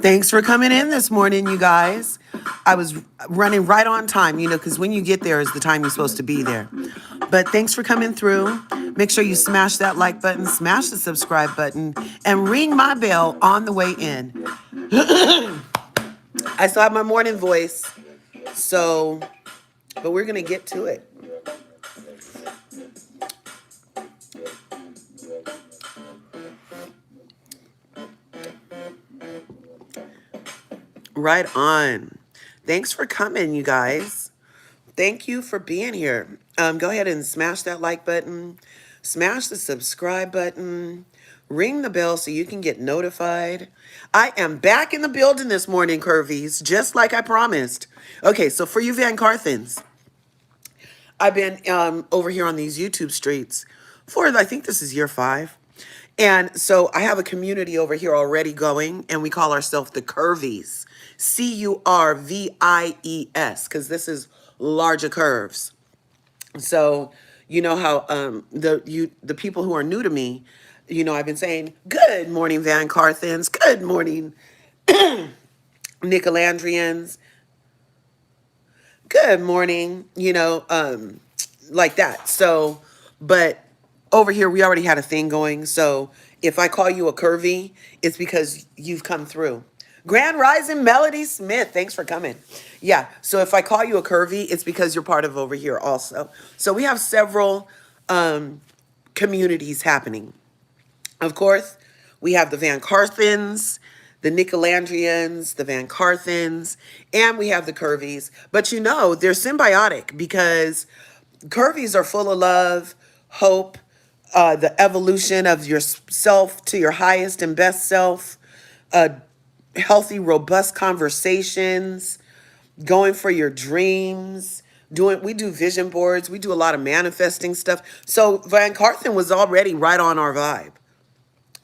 Thanks for coming in this morning, you guys. I was running right on time, because when you get there is the time you're supposed to be there. But thanks for coming through. Make sure you smash that like button, smash the subscribe button, and ring my bell on the way in. I still have my morning voice, so, but we're going to get to it. Right on. Thanks for coming, you guys. Thank you for being here. Go ahead and smash that like button, smash the subscribe button, ring the bell so you can get notified. I am back in the building this morning, Curvies, just like I promised. Okay, so for you VanCarthens, I've been over here on these YouTube streets for, I think this is year 5. And so I have a community over here already going, and we call ourselves the Curvies. Curvies, because this is LRGA Curves. So you know how the people who are new to me, I've been saying, good morning, VanCarthens, good morning, nicolandrians, good morning, like that. So, but over here, we already had a thing going. So if I call you a curvy, it's because you've come through. Grand Rising Melody Smith, thanks for coming. Yeah, so if I call you a curvy, it's because you're part of over here also. So we have several communities happening. Of course, we have the VanCarthens, the nicolandrians, the VanCarthens, and we have the curvies. But they're symbiotic because curvies are full of love, hope, the evolution of yourself to your highest and best self, healthy, robust conversations, going for your dreams. We do vision boards. We do a lot of manifesting stuff. So VanCarthen was already right on our vibe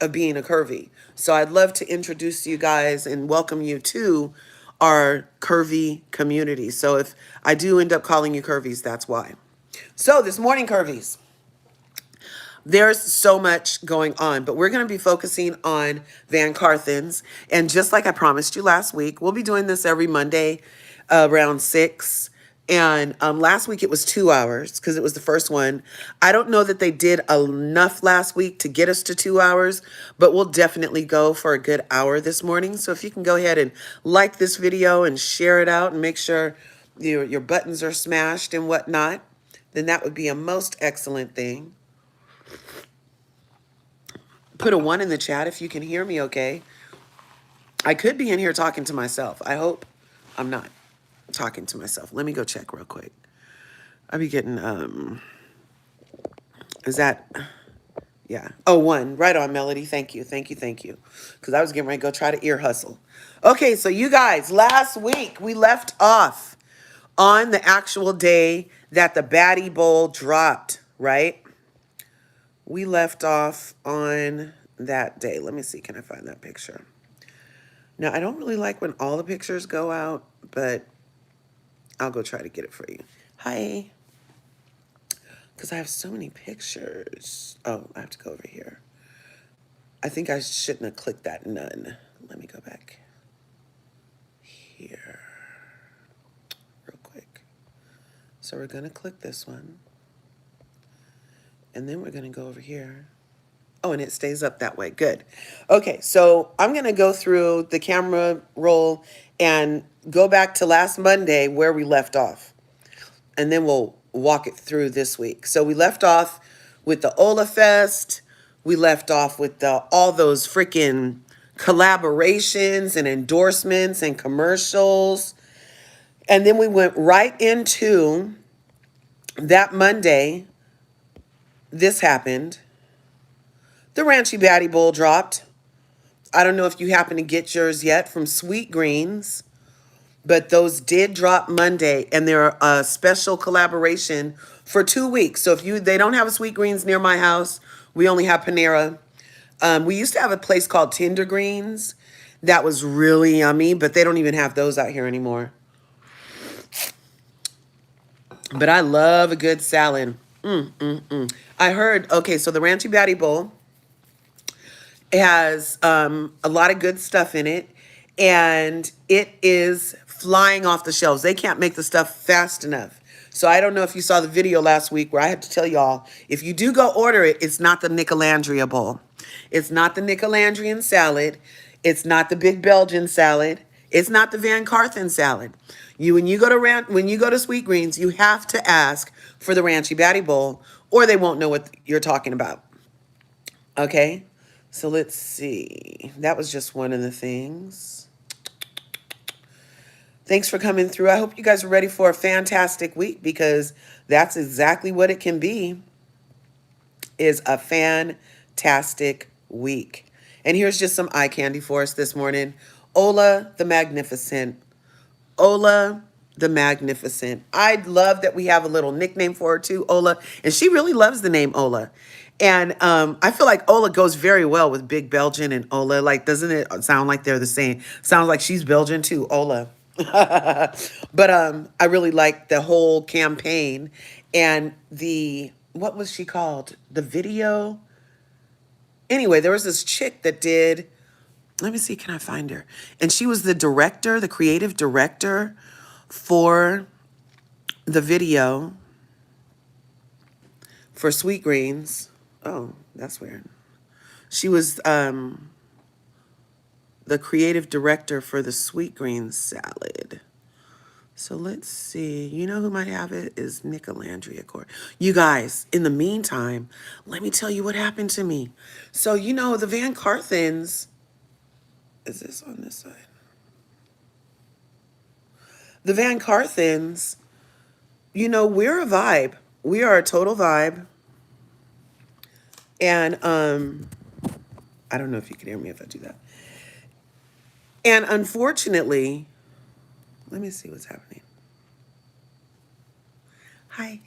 of being a curvy. So I'd love to introduce you guys and welcome you to our curvy community. So if I do end up calling you curvies, that's why. So this morning, curvies, there's so much going on, but we're going to be focusing on VanCarthens. And just like I promised you last week, we'll be doing this every Monday around 6. And last week it was 2 hours because it was the first one. I don't know that they did enough last week to get us to 2 hours, but we'll definitely go for a good hour this morning. So if you can go ahead and like this video and share it out and make sure your buttons are smashed and whatnot, then that would be a most excellent thing. Put a 1 in the chat if you can hear me okay. I could be in here talking to myself. I hope I'm not talking to myself. Let me go check real quick. I'll be getting, is that, yeah. Oh, 1. Right on, Melody. Thank you. Thank you. Thank you. Because I was getting ready to go try to ear hustle. Okay, so you guys, last week we left off on the actual day that the Baddie Bowl dropped, right? We left off on that day. Let me see. Can I find that picture? Now, I don't really like when all the pictures go out, but I'll go try to get it for you. Hi. Because I have so many pictures. Oh, I have to go over here. I think I shouldn't have clicked that none. Let me go back here real quick. So we're going to click this one. And then we're going to go over here. Oh, and it stays up that way. Good. Okay, so I'm going to go through the camera roll and go back to last Monday where we left off. And then we'll walk it through this week. So we left off with the Ola Fest. We left off with all those freaking collaborations and endorsements and commercials. And then we went right into that Monday. This happened. The Ranchy Baddie Bowl dropped. I don't know if you happen to get yours yet from Sweet Greens, but those did drop Monday, and they're a special collaboration for 2 weeks. So if they don't have a Sweet Greens near my house, we only have Panera. We used to have a place called Tender Greens that was really yummy, but they don't even have those out here anymore. But I love a good salad. I heard, okay, so the Ranchy Baddie Bowl has a lot of good stuff in it. and it is flying off the shelves. They can't make the stuff fast enough. So I don't know if you saw the video last week where I had to tell y'all, if you do go order it, it's not the Nicolandria bowl. It's not the Nicolandrian salad. It's not the big Belgian salad. It's not the VanCarthens salad. When you go to Sweet Greens, you have to ask for the Ranchy Batty bowl, or they won't know what you're talking about. Okay? So let's see. That was just one of the things. Thanks for coming through. I hope you guys are ready for a fantastic week, because that's exactly what it can be, is a fantastic week. And here's just some eye candy for us this morning. Ola the Magnificent. Ola the Magnificent. I love that we have a little nickname for her too, Ola. And she really loves the name Ola. And I feel like Ola goes very well with Big Belgian and Ola. Like, doesn't it sound like they're the same? Sounds like she's Belgian too, Ola. But I really like the whole campaign and what was she called? The video. Anyway, there was this chick that did, let me see, can I find her? And she was the director, the creative director for the video for Sweet Greens. Oh, that's weird. She was the creative director for the Sweet Greens salad. So let's see. You know who might have it is Nicolandria Curves. You guys, in the meantime, let me tell you what happened to me. So, you know, the VanCarthens, is this on this side? The VanCarthens, you know, we're a vibe. We are a total vibe. And I don't know if you can hear me if I do that. And unfortunately, let me see what's happening. Hi.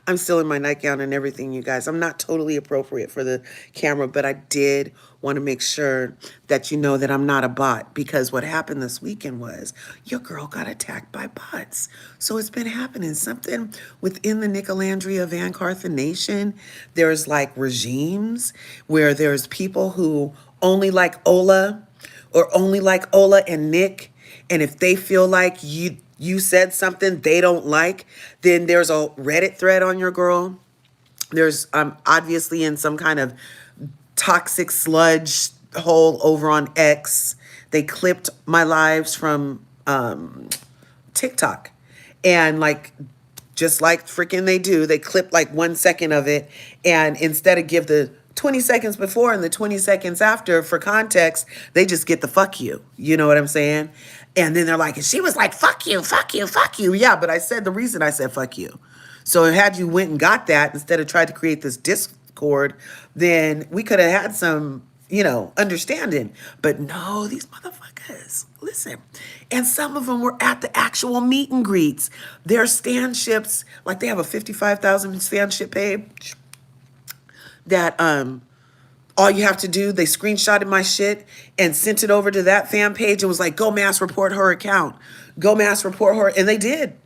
I'm still in my nightgown and everything, you guys. I'm not totally appropriate for the camera, but I did want to make sure that you know that I'm not a bot, because what happened this weekend was your girl got attacked by bots. So it's been happening. Something within the Nicolandria VanCarthen nation. There's like regimes where there's people who only like Ola or only like Ola and Nick. And if they feel like you said something they don't like, then there's a Reddit thread on your girl. There's obviously in some kind of toxic sludge hole over on X. They clipped my lives from TikTok. And like, just like freaking they do, they clip like 1 second of it. And instead of give the 20 seconds before and the 20 seconds after for context, they just get the fuck you. You know what I'm saying? And then they're like, and she was like, fuck you, fuck you, fuck you. Yeah, but I said the reason I said fuck you. So had you went and got that instead of tried to create this discord, then we could have had some, you know, understanding. But no, these motherfuckers, listen. And some of them were at the actual meet and greets. Their stanships, like they have a 55,000 stanship page that all you have to do, they screenshotted my shit and sent it over to that fan page and was like, go mass report her account. Go mass report her. And they did.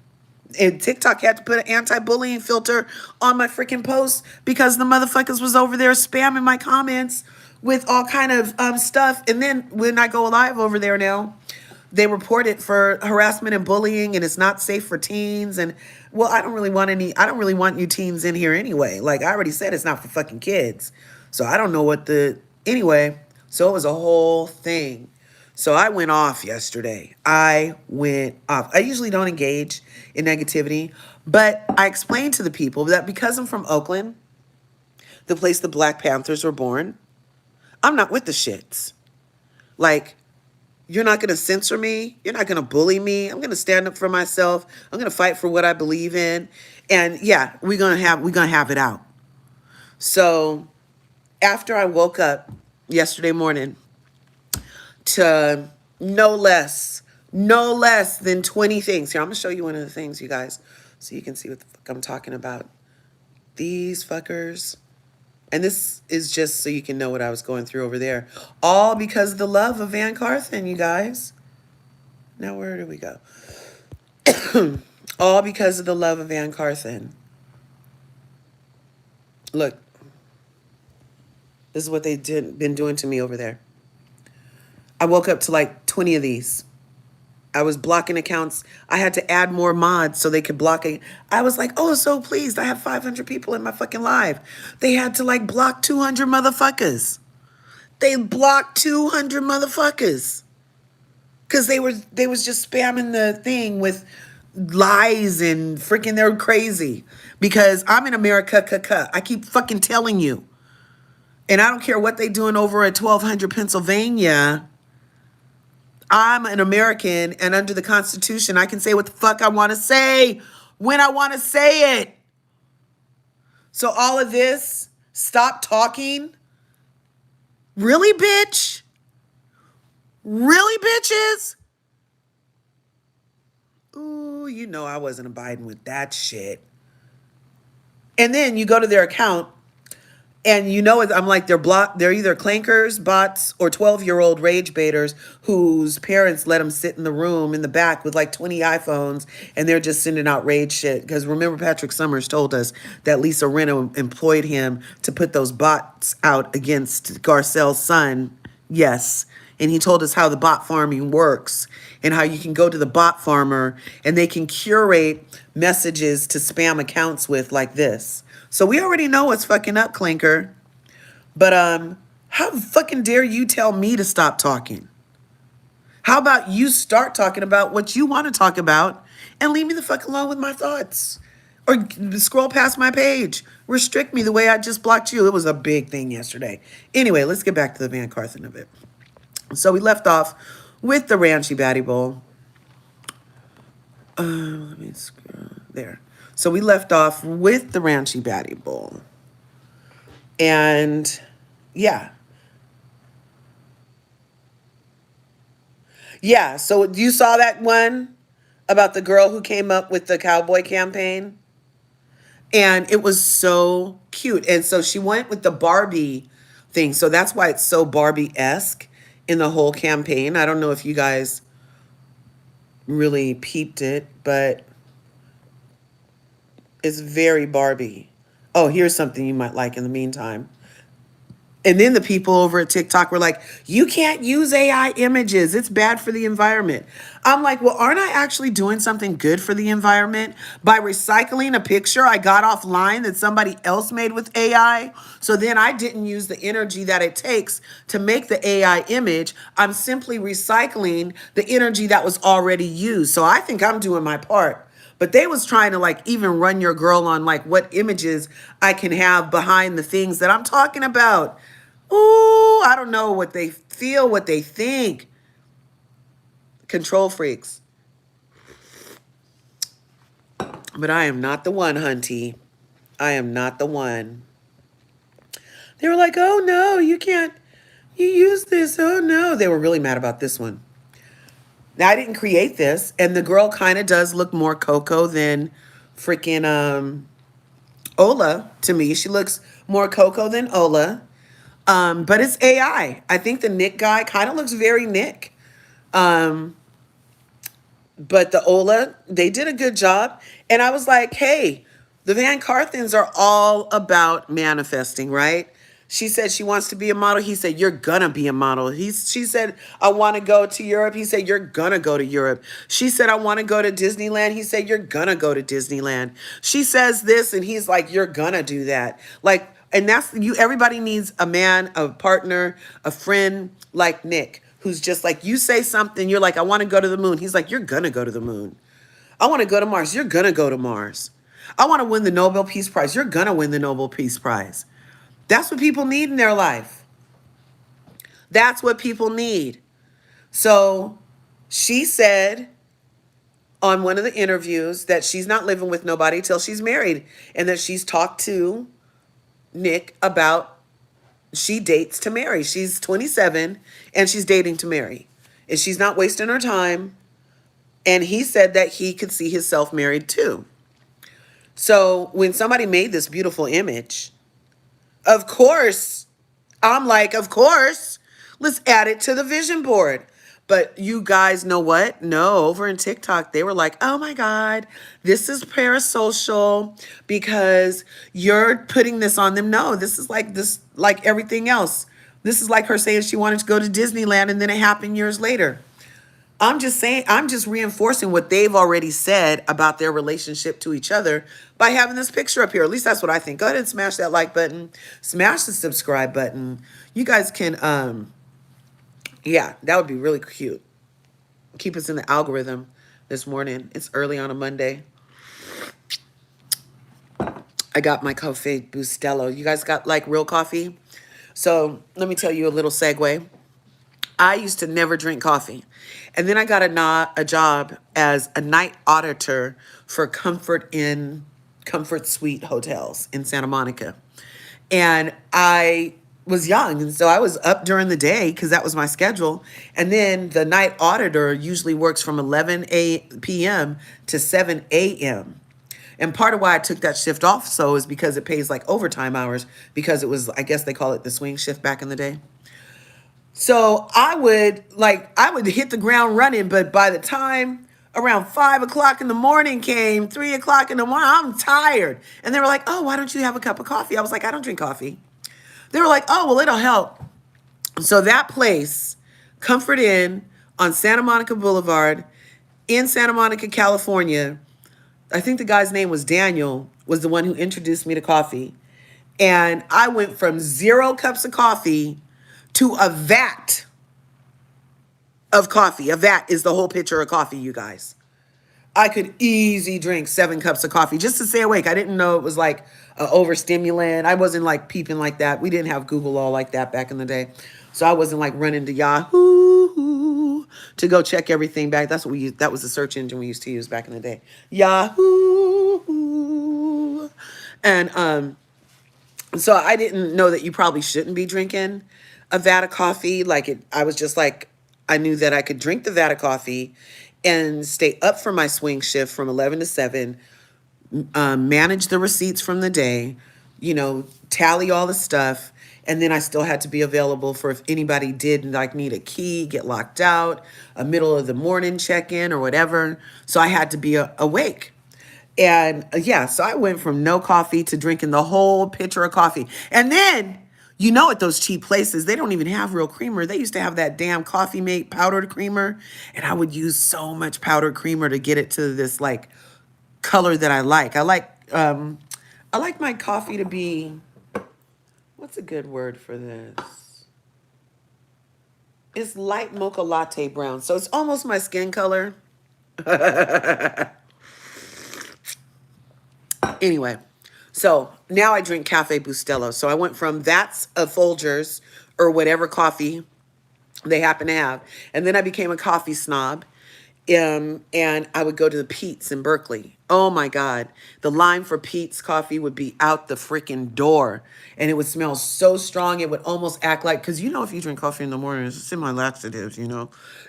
And TikTok had to put an anti-bullying filter on my freaking post because the motherfuckers was over there spamming my comments with all kind of stuff. And then when I go live over there now, they report it for harassment and bullying, and it's not safe for teens. And well, I don't really want you teens in here anyway. Like I already said, it's not for fucking kids. So I don't know anyway. So it was a whole thing. So I went off yesterday. I went off. I usually don't engage in negativity, but I explained to the people that because I'm from Oakland, the place the Black Panthers were born, I'm not with the shits. Like, you're not going to censor me. You're not going to bully me. I'm going to stand up for myself. I'm going to fight for what I believe in. And yeah, we're going to have it out. So after I woke up yesterday morning to no less than 20 things. Here, I'm going to show you one of the things, you guys, so you can see what the fuck I'm talking about. These fuckers. And this is just so you can know what I was going through over there. All because of the love of VanCarthen, you guys. Now, where do we go? All because of the love of VanCarthen. Look. This is what they've been doing to me over there. I woke up to like 20 of these. I was blocking accounts. I had to add more mods so they could block it. I was like, oh, so pleased. I have 500 people in my fucking live. They had to like block 200 motherfuckers. They blocked 200 motherfuckers. Because they was just spamming the thing with lies and freaking they're crazy. Because I'm in America. I keep fucking telling you. And I don't care what they doing over at 1200 Pennsylvania. I'm an American, and under the Constitution, I can say what the fuck I want to say when I want to say it. So all of this, stop talking. Really, bitch? Really, bitches? Ooh, you know I wasn't abiding with that shit. And then you go to their account, and you know, I'm like, they're blocked. They're either clankers, bots, or 12-year-old rage baiters whose parents let them sit in the room in the back with like 20 iPhones, and they're just sending out rage shit. Because remember, Patrick Summers told us that Lisa Rinna employed him to put those bots out against Garcelle's son. Yes. And he told us how the bot farming works and how you can go to the bot farmer and they can curate messages to spam accounts with like this. So we already know what's fucking up, Clinker. But how fucking dare you tell me to stop talking? How about you start talking about what you want to talk about and leave me the fuck alone with my thoughts? Or scroll past my page. Restrict me the way I just blocked you. It was a big thing yesterday. Anyway, let's get back to the VanCarthens of it. So we left off with the Ranchy Batty Bowl. Let me scroll there. So we left off with the Ranchy Batty Bowl. And yeah. Yeah, so you saw that one about the girl who came up with the cowboy campaign? And it was so cute. And so she went with the Barbie thing. So that's why it's so Barbie-esque in the whole campaign. I don't know if you guys really peeped it, but it's very Barbie. Oh, here's something you might like in the meantime. And then the people over at TikTok were like, you can't use AI images. It's bad for the environment. I'm like, well, aren't I actually doing something good for the environment by recycling a picture I got offline that somebody else made with AI? So then I didn't use the energy that it takes to make the AI image. I'm simply recycling the energy that was already used. So I think I'm doing my part. But they was trying to like even run your girl on like what images I can have behind the things that I'm talking about. Ooh, I don't know what they feel, what they think. Control freaks. But I am not the one, hunty. I am not the one. They were like, oh no, you can't. You use this. Oh no. They were really mad about this one. Now, I didn't create this, and the girl kind of does look more Coco than freaking Ola to me. She looks more Coco than Ola, but it's AI. I think the Nick guy kind of looks very Nick, but the Ola, they did a good job, and I was like, hey, the VanCarthens are all about manifesting, right? She said she wants to be a model. He said, you're gonna be a model. She said, I want to go to Europe. He said, you're gonna go to Europe. She said, I want to go to Disneyland. He said, you're gonna go to Disneyland. She says this, and he's like, you're gonna do that. Like, and that's you. Everybody needs a man, a partner, a friend like Nick, who's just like, you say something, you're like, I want to go to the moon. He's like, you're gonna go to the moon. I want to go to Mars. You're gonna go to Mars. I want to win the Nobel Peace Prize. You're gonna win the Nobel Peace Prize. That's what people need in their life. That's what people need. So she said on one of the interviews that she's not living with nobody till she's married, and that she's talked to Nick about she dates to marry. She's 27 and she's dating to marry. And she's not wasting her time. And he said that he could see himself married too. So when somebody made this beautiful image, of course, I'm like, of course, let's add it to the vision board. But you guys know what? No, over in TikTok, they were like, oh my God, this is parasocial because you're putting this on them. No, this is like this, like everything else. This is like her saying she wanted to go to Disneyland and then it happened years later. I'm just saying, I'm just reinforcing what they've already said about their relationship to each other by having this picture up here. At least that's what I think. Go ahead and smash that like button, smash the subscribe button. You guys can, yeah, that would be really cute. Keep us in the algorithm this morning. It's early on a Monday. I got my Cafe Bustelo. You guys got like real coffee? So let me tell you a little segue. I used to never drink coffee. And then I got a job as a night auditor for Comfort Suite hotels in Santa Monica. And I was young, and so I was up during the day because that was my schedule. And then the night auditor usually works from 11 p.m. to 7 a.m. And part of why I took that shift off so is because it pays like overtime hours because it was, I guess they call it the swing shift back in the day. So I would hit the ground running, but by the time around 5 o'clock in the morning came, 3 o'clock in the morning, I'm tired. And they were like, oh, why don't you have a cup of coffee? I was like, I don't drink coffee. They were like, oh, well, it'll help. So that place, Comfort Inn on Santa Monica Boulevard in Santa Monica, California, I think the guy's name was Daniel, was the one who introduced me to coffee. And I went from 0 cups of coffee to a vat of coffee. A vat is the whole pitcher of coffee, you guys. I could easy drink 7 cups of coffee just to stay awake. I didn't know it was like an overstimulant. I wasn't like peeping like that. We didn't have Google all like that back in the day. So I wasn't like running to Yahoo to go check everything back. That's what we used. That was the search engine we used to use back in the day. Yahoo. And so I didn't know that you probably shouldn't be drinking a vat of coffee. I was just like, I knew that I could drink the vat of coffee and stay up for my swing shift from 11 to 7, manage the receipts from the day, tally all the stuff. And then I still had to be available for if anybody did like need a key, get locked out, a middle of the morning check-in or whatever. So I had to be awake. And yeah, so I went from no coffee to drinking the whole pitcher of coffee. And then, at those cheap places, they don't even have real creamer. They used to have that damn Coffee Mate powdered creamer. And I would use so much powdered creamer to get it to this like color that I like. I like my coffee to be, what's a good word for this? It's light mocha latte brown. So it's almost my skin color. Anyway, so now I drink Cafe Bustelo. So I went from that's a Folgers or whatever coffee they happen to have. And then I became a coffee snob. And I would go to the Pete's in Berkeley. Oh my God. The line for Pete's coffee would be out the freaking door. And it would smell so strong. It would almost act like, because if you drink coffee in the morning, it's semi-laxatives,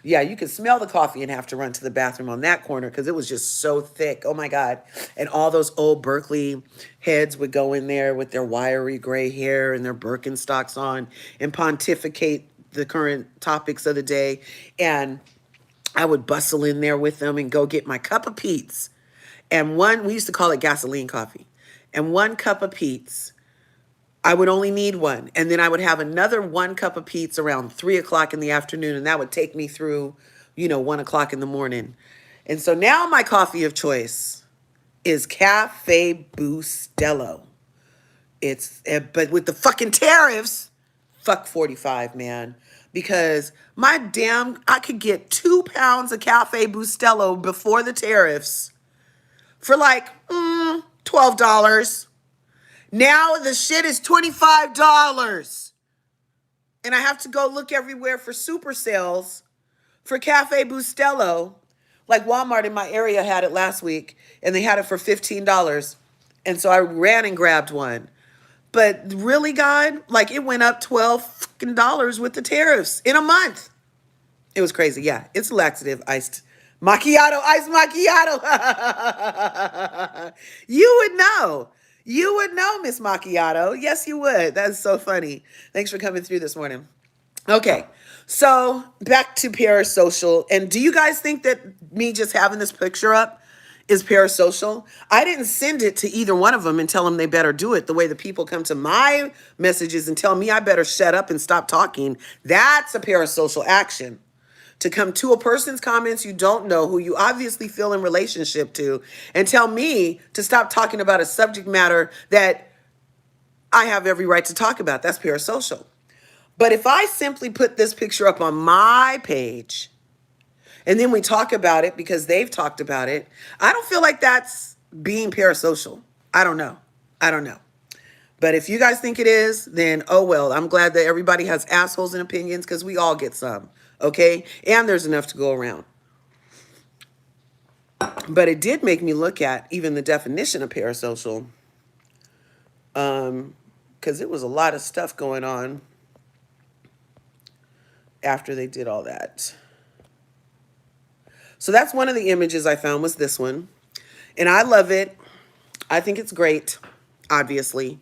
Yeah, you could smell the coffee and have to run to the bathroom on that corner because it was just so thick. Oh my God. And all those old Berkeley heads would go in there with their wiry gray hair and their Birkenstocks on and pontificate the current topics of the day. And I would bustle in there with them and go get my cup of Pete's. And we used to call it gasoline coffee. And 1 cup of Pete's, I would only need 1. And then I would have another 1 cup of Pete's around 3 o'clock in the afternoon. And that would take me through, 1 o'clock in the morning. And so now my coffee of choice is Cafe Bustelo. But with the fucking tariffs, fuck 45, man. Because I could get 2 pounds of Cafe Bustelo before the tariffs for like $12. Now the shit is $25. And I have to go look everywhere for super sales for Cafe Bustelo. Like Walmart in my area had it last week and they had it for $15. And so I ran and grabbed one. But really, God, like it went up $12 with the tariffs in a month. It was crazy. Yeah, it's a laxative iced macchiato. You would know. You would know, Miss Macchiato. Yes, you would. That's so funny. Thanks for coming through this morning. Okay, so back to parasocial. And do you guys think that me just having this picture up is parasocial. I didn't send it to either one of them and tell them they better do it the way the people come to my messages and tell me I better shut up and stop talking. That's a parasocial action. To come to a person's comments you don't know, who you obviously feel in relationship to, and tell me to stop talking about a subject matter that I have every right to talk about. That's parasocial. But if I simply put this picture up on my page and then we talk about it because they've talked about it, I don't feel like that's being parasocial. I don't know. I don't know. But if you guys think it is, then oh well. I'm glad that everybody has assholes and opinions because we all get some. Okay? And there's enough to go around. But it did make me look at even the definition of parasocial. Because it was a lot of stuff going on after they did all that. So that's one of the images I found, was this one. And I love it. I think it's great, obviously.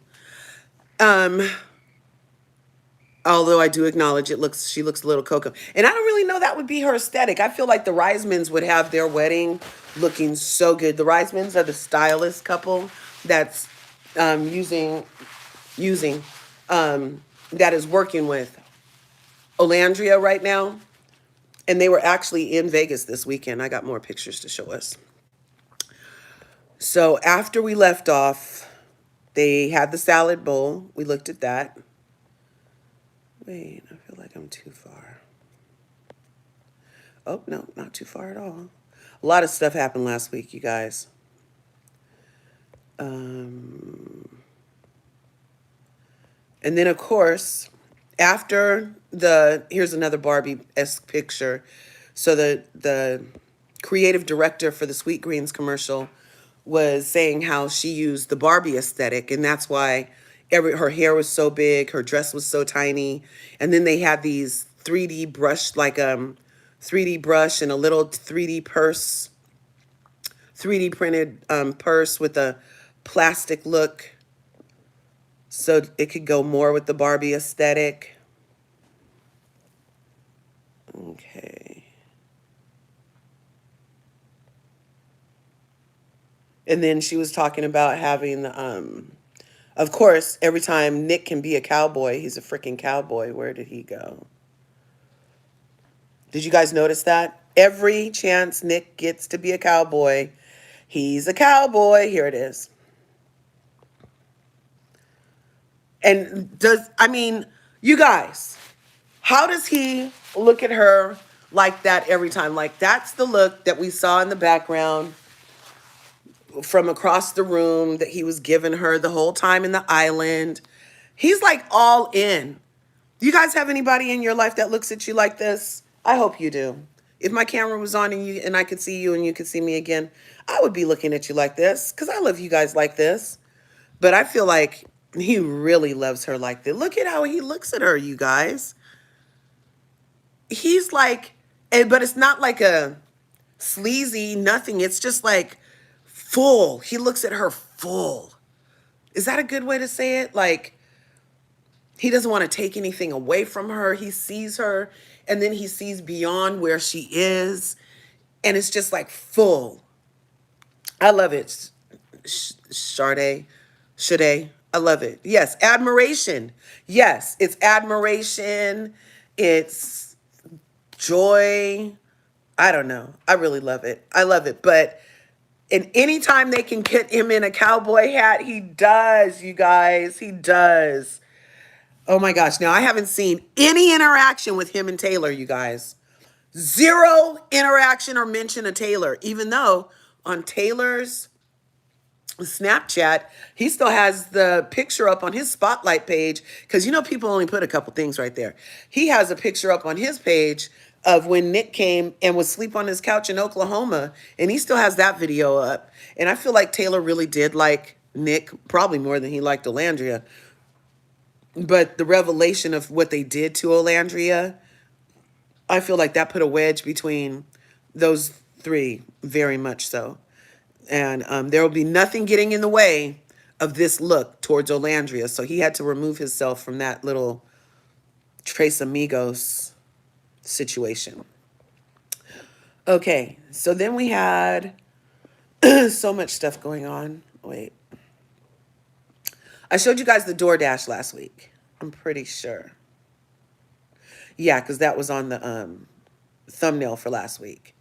Although I do acknowledge she looks a little cocoa. And I don't really know that would be her aesthetic. I feel like the Reismans would have their wedding looking so good. The Reismans are the stylist couple that's using that is working with Olandria right now. And they were actually in Vegas this weekend. I got more pictures to show us. So after we left off, they had the salad bowl. We looked at that. Wait, I feel like I'm too far. Oh, no, not too far at all. A lot of stuff happened last week, you guys. And then, of course, after here's another Barbie-esque picture. So the creative director for the Sweet Greens commercial was saying how she used the Barbie aesthetic, and that's why her hair was so big, her dress was so tiny, and then they had these 3D brush, like 3D brush and a little 3D purse, 3D printed purse with a plastic look, so it could go more with the Barbie aesthetic. Okay. And then she was talking about having, of course, every time Nick can be a cowboy, he's a freaking cowboy. Where did he go? Did you guys notice that? Every chance Nick gets to be a cowboy, he's a cowboy. Here it is. And you guys, how does he look at her like that every time? Like, that's the look that we saw in the background from across the room that he was giving her the whole time in the island. He's like all in. Do you guys have anybody in your life that looks at you like this? I hope you do. If my camera was on and I could see you and you could see me again, I would be looking at you like this because I love you guys like this. But I feel like he really loves her like this. Look at how he looks at her, you guys. He's like, but it's not like a sleazy nothing. It's just like full. He looks at her full. Is that a good way to say it? Like, he doesn't want to take anything away from her. He sees her, and then he sees beyond where she is, and it's just like full. I love it. Sade. I love it. Yes, admiration. Yes, it's admiration. It's joy. I don't know. I really love it. I love it. But anytime they can get him in a cowboy hat, he does, you guys. He does. Oh my gosh. Now, I haven't seen any interaction with him and Taylor, you guys. Zero interaction or mention of Taylor, even though on Taylor's Snapchat, he still has the picture up on his spotlight page, because people only put a couple things right there. He has a picture up on his page of when Nick came and was asleep on his couch in Oklahoma, and he still has that video up. And I feel like Taylor really did like Nick, probably more than he liked Olandria. But the revelation of what they did to Olandria, I feel like that put a wedge between those three, very much so. And there will be nothing getting in the way of this look towards Olandria. So he had to remove himself from that little Tres Amigos situation. Okay, so then we had So much stuff going on. Wait. I showed you guys the DoorDash last week. I'm pretty sure. Yeah, because that was on the thumbnail for last week.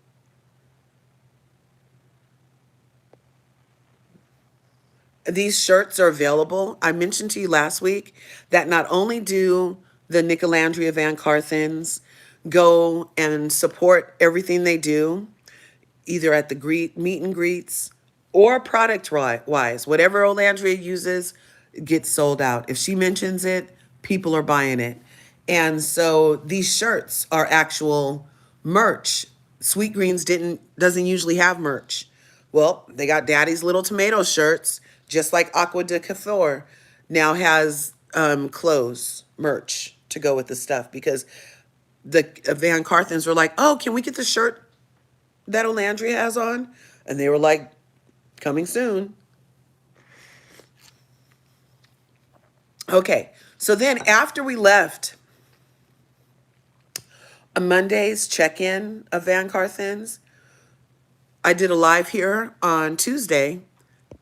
These shirts are available. I mentioned to you last week that not only do the Nicolandria VanCarthens go and support everything they do, either at the meet and greets or product wise, whatever Olandria uses gets sold out. If she mentions it, people are buying it. And so these shirts are actual merch. Sweet Greens doesn't usually have merch. Well, they got Daddy's Little Tomato shirts, just like Aqua de Cathor now has clothes merch to go with the stuff, because the VanCarthens were like, oh, can we get the shirt that Olandria has on? And they were like, coming soon. Okay, so then after we left a Monday's check-in of VanCarthens, I did a live here on Tuesday,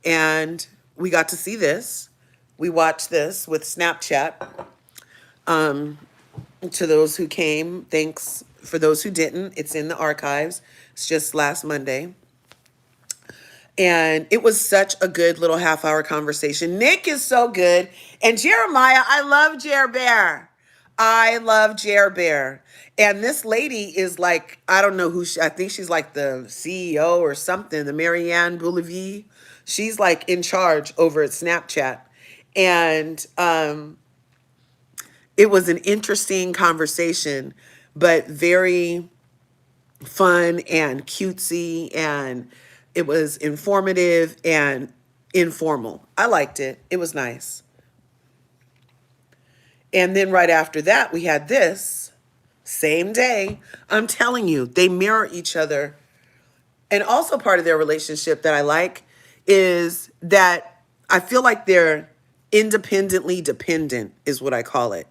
and we got to see this. We watched this with Snapchat. To those who came, thanks. For those who didn't, it's in the archives. It's just last Monday. And it was such a good little half-hour conversation. Nick is so good. And Jeremiah, I love Jer Bear. I love Jer Bear. And this lady is like, I don't know who I think she's like the CEO or something, the Marianne Boulevi. She's like in charge over at Snapchat. And it was an interesting conversation, but very fun and cutesy, and it was informative and informal. I liked it. It was nice. And then right after that, we had this same day. I'm telling you, they mirror each other. And also part of their relationship that I like is that I feel like they're independently dependent, is what I call it,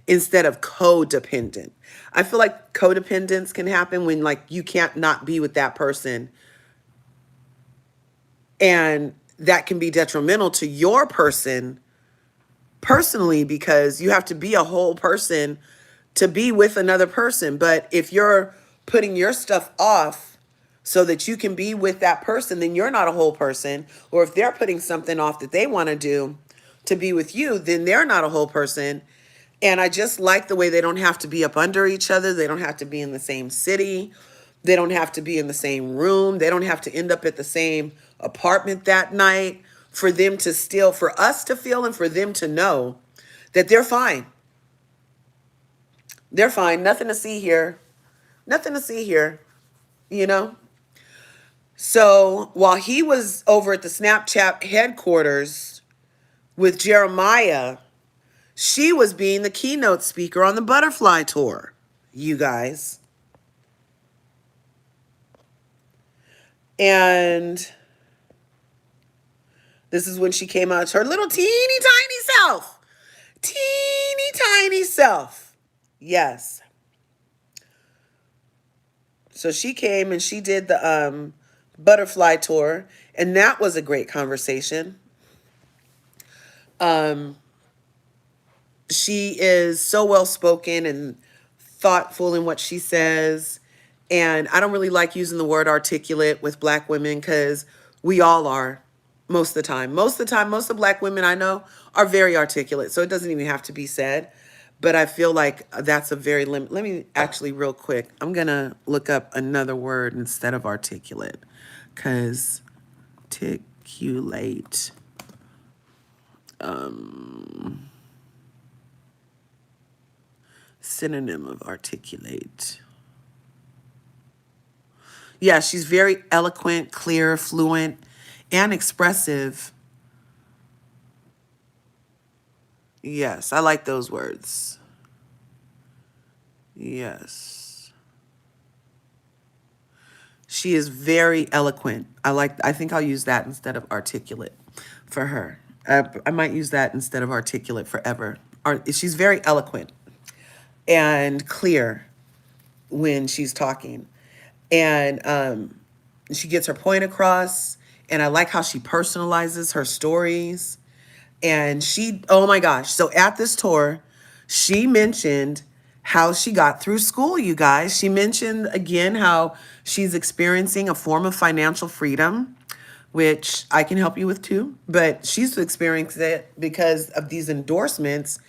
instead of codependent. I feel like codependence can happen when like you can't not be with that person, and that can be detrimental to your person personally, because you have to be a whole person to be with another person. But if you're putting your stuff off so that you can be with that person, then you're not a whole person. Or if they're putting something off that they want to do to be with you, then they're not a whole person. And I just like the way they don't have to be up under each other. They don't have to be in the same city. They don't have to be in the same room. They don't have to end up at the same apartment that night for them to still, for us to feel and for them to know that they're fine. They're fine. Nothing to see here. Nothing to see here, you know? So while he was over at the Snapchat headquarters with Jeremiah, she was being the keynote speaker on the butterfly tour, you guys. And this is when she came out to her little teeny tiny self. Teeny tiny self. Yes. So she came and she did the butterfly tour, and that was a great conversation. She is so well spoken and thoughtful in what she says. And I don't really like using the word articulate with Black women, because we all are most of the time. Most of the time, most of Black women I know are very articulate. So it doesn't even have to be said. But I feel like that's a very let me actually real quick. I'm going to look up another word instead of articulate, because articulate. Synonym of articulate. Yeah, she's very eloquent, clear, fluent, and expressive. Yes, I like those words. Yes. She is very eloquent. I think I'll use that instead of articulate for her. I might use that instead of articulate forever. She's very eloquent and clear when she's talking. And she gets her point across And I like how she personalizes her stories. And she, oh my gosh. So at this tour, she mentioned how she got through school, you guys. She mentioned again how she's experiencing a form of financial freedom, which I can help you with too. But she's experienced it because of these endorsements.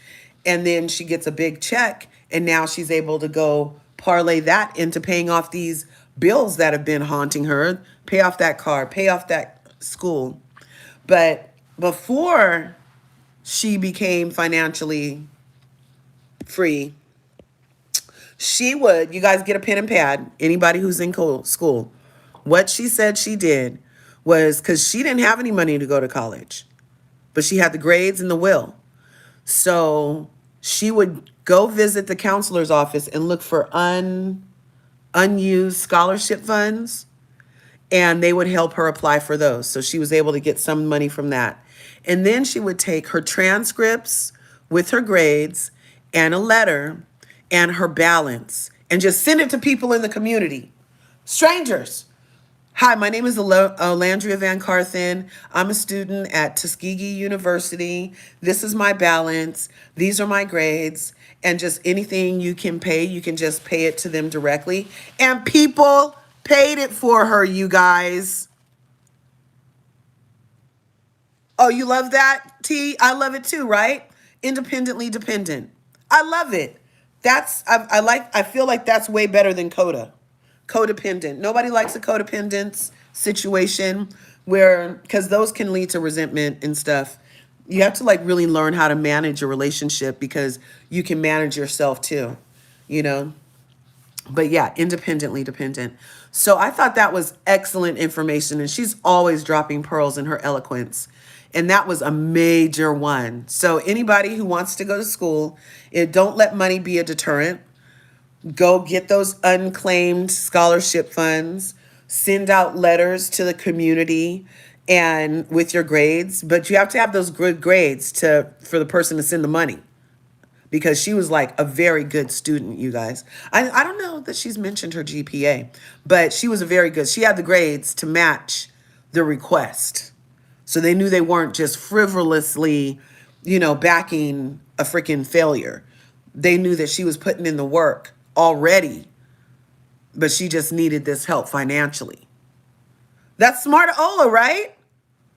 And then she gets a big check. And now she's able to go parlay that into paying off these bills that have been haunting her, pay off that car, pay off that school. But before she became financially free, she would, you guys get a pen and pad, anybody who's in school, what she said she did was, because she didn't have any money to go to college, but she had the grades and the will. So she would go visit the counselor's office and look for unused scholarship funds, and they would help her apply for those. So she was able to get some money from that. And then she would take her transcripts with her grades and a letter and her balance and just send it to people in the community, strangers. Hi, my name is Landria VanCarthen. I'm a student at Tuskegee University. This is my balance. These are my grades. And just anything you can pay, you can just pay it to them directly. And people paid it for her, you guys. Oh, you love that, T? I love it too, right? Independently dependent. I love it. I feel like that's way better than coda. Codependent. Nobody likes a codependence situation where, because those can lead to resentment and stuff. You have to like really learn how to manage a relationship because you can manage yourself too, you know? But yeah, independently dependent. So I thought that was excellent information. And she's always dropping pearls in her eloquence. And that was a major one. So anybody who wants to go to school, don't let money be a deterrent. Go get those unclaimed scholarship funds, send out letters to the community and with your grades, but you have to have those good grades for the person to send the money, because she was like a very good student, you guys. I don't know that she's mentioned her GPA, but she was a very good. She had the grades to match the request. So they knew they weren't just frivolously, backing a freaking failure. They knew that she was putting in the work already, but she just needed this help financially. That's smart, Ola, right?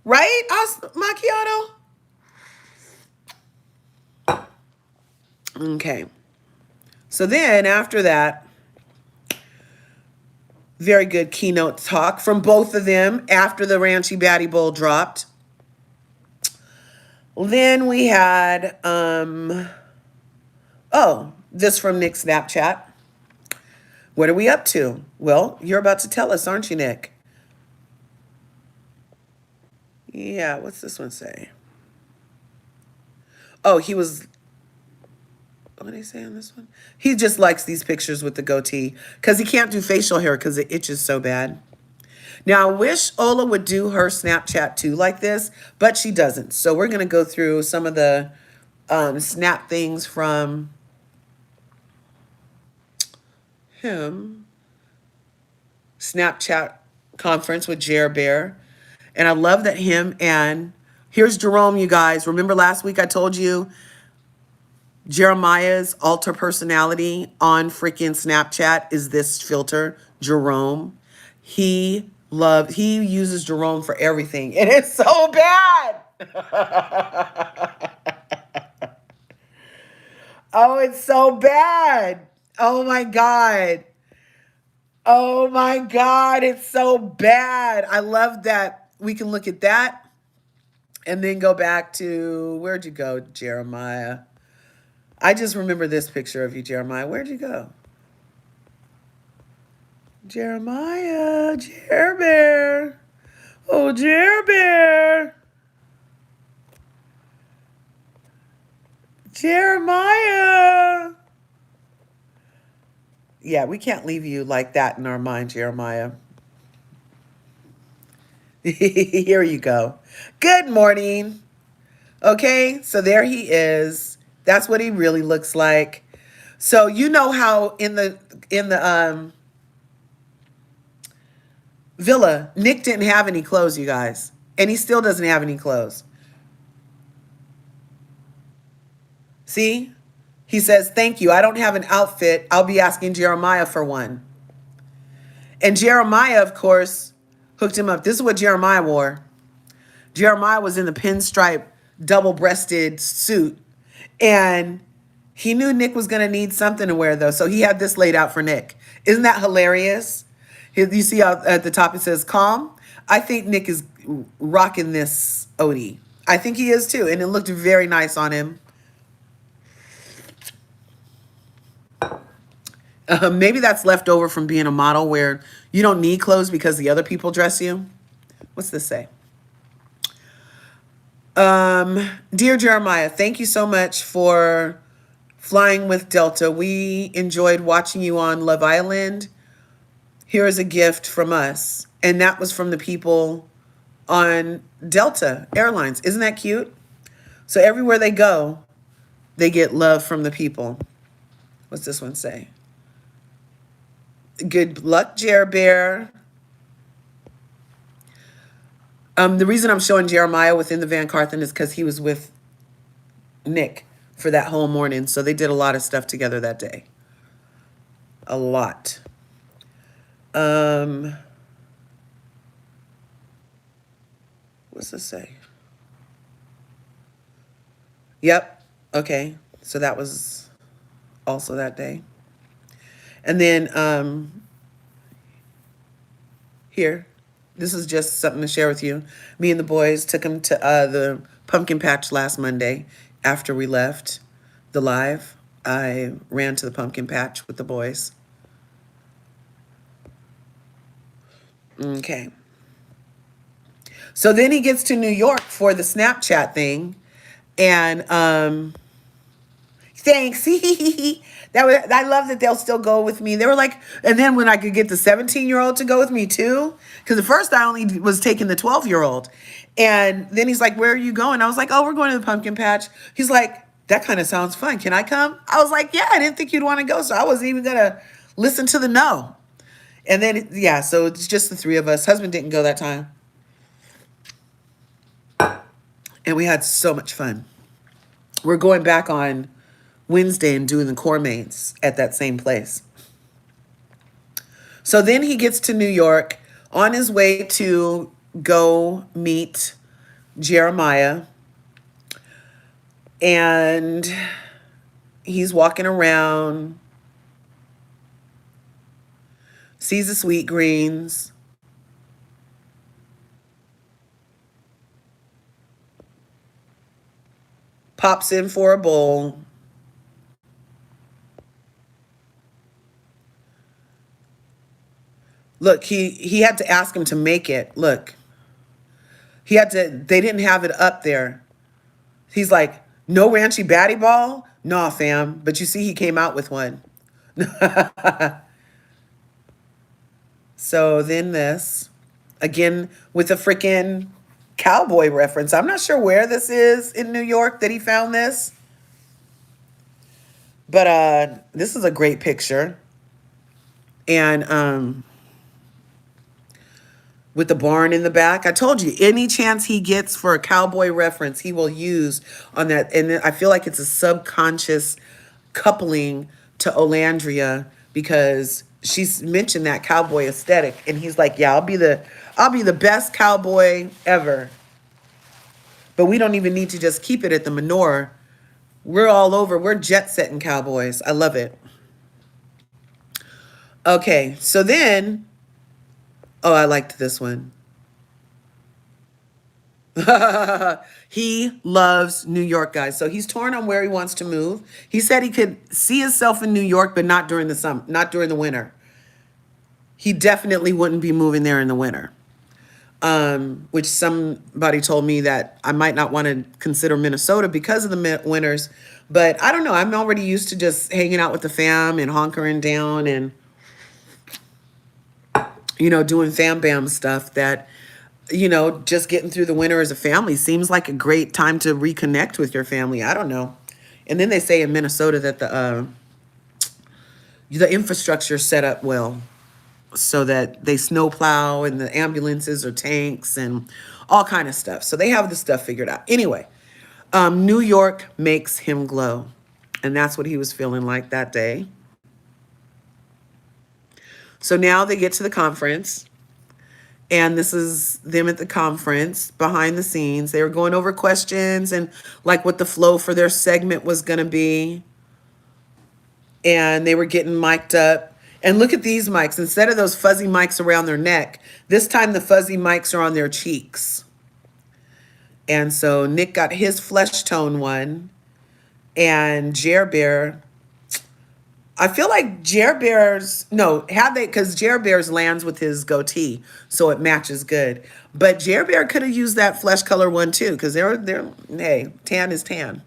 Right, Macchiato? Okay. So then after that, very good keynote talk from both of them after the Ranchi Batty Bowl dropped. Then we had, this from Nick's Snapchat. What are we up to? Well, you're about to tell us, aren't you, Nick? Yeah, what's this one say? Oh, what did he say on this one? He just likes these pictures with the goatee because he can't do facial hair because it itches so bad. Now, I wish Ola would do her Snapchat too like this, but she doesn't. So we're going to go through some of the snap things from him. Snapchat conference with Jer Bear. And I love that here's Jerome, you guys. Remember last week I told you Jeremiah's alter personality on freaking Snapchat is this filter, Jerome. He uses Jerome for everything. And it's so bad. Oh, it's so bad. Oh my God. Oh my God, it's so bad. I love that we can look at that and then go back to, where'd you go, Jeremiah? I just remember this picture of you, Jeremiah. Where'd you go? Jeremiah, Jer Bear. Oh, Jer Bear. Jeremiah. Yeah, we can't leave you like that in our mind, Jeremiah. Here you go. Good morning. Okay, so there he is. That's what he really looks like. So you know how in the Villa, Nick didn't have any clothes, you guys. And he still doesn't have any clothes. See? He says, thank you. I don't have an outfit. I'll be asking Jeremiah for one. And Jeremiah, of course, hooked him up. This is what Jeremiah wore. Jeremiah was in the pinstripe, double-breasted suit. And he knew Nick was going to need something to wear, though. So he had this laid out for Nick. Isn't that hilarious? You see how at the top it says, calm? I think Nick is rocking this Odie. I think he is, too. And it looked very nice on him. Maybe that's left over from being a model where you don't need clothes because the other people dress you. What's this say? Dear Jeremiah, thank you so much for flying with Delta. We enjoyed watching you on Love Island. Here is a gift from us. And that was from the people on Delta Airlines. Isn't that cute? So everywhere they go, they get love from the people. What's this one say? Good luck, Jer Bear. The reason I'm showing Jeremiah within the VanCarthens is because he was with Nick for that whole morning. So they did a lot of stuff together that day. A lot. What's this say? Yep. Okay. So that was also that day. And then here, this is just something to share with you. Me and the boys took him to the pumpkin patch last Monday after we left the live. I ran to the pumpkin patch with the boys. Okay. So then he gets to New York for the Snapchat thing. And thanks. I love that they'll still go with me. They were like, and then when I could get the 17-year-old to go with me too, because at first I only was taking the 12-year-old. And then he's like, where are you going? I was like, oh, we're going to the pumpkin patch. He's like, that kind of sounds fun. Can I come? I was like, yeah, I didn't think you'd want to go. So I wasn't even going to listen to the no. And then, yeah, so it's just the three of us. Husband didn't go that time. And we had so much fun. We're going back on Wednesday and doing the core mains at that same place. So then he gets to New York on his way to go meet Jeremiah. And he's walking around, sees the sweet greens. Pops in for a bowl. Look, he had to ask him to make it. Look. They didn't have it up there. He's like, no ranchy batty ball? Nah, fam. But you see he came out with one. So then this, again, with a freaking cowboy reference. I'm not sure where this is in New York that he found this. But this is a great picture. And with the barn in the back. I told you, any chance he gets for a cowboy reference, he will use on that. And I feel like it's a subconscious coupling to Olandria because she's mentioned that cowboy aesthetic. And he's like, yeah, I'll be the best cowboy ever. But we don't even need to just keep it at the menorah. We're all over. We're jet-setting cowboys. I love it. Okay, so then... Oh, I liked this one. He loves New York, guys. So he's torn on where he wants to move. He said he could see himself in New York, but not during the summer, not during the winter. He definitely wouldn't be moving there in the winter. Which somebody told me that I might not want to consider Minnesota because of the winters. But I don't know. I'm already used to just hanging out with the fam and honkering down and doing fam bam stuff that, just getting through the winter as a family seems like a great time to reconnect with your family. I don't know. And then they say in Minnesota that the infrastructure set up well. so that they snowplow and the ambulances or tanks and all kind of stuff. So they have the stuff figured out. Anyway, New York makes him glow. And that's what he was feeling like that day. So now they get to the conference. And this is them at the conference behind the scenes. They were going over questions and like what the flow for their segment was going to be. And they were getting mic'd up. And look at these mics. Instead of those fuzzy mics around their neck, this time the fuzzy mics are on their cheeks. And so Nick got his flesh tone one. And Jer Bear, I feel like Jer Bear's, no, had they, because Jer Bear's lands with his goatee, so it matches good. But Jer Bear could have used that flesh color one too, because hey, tan is tan.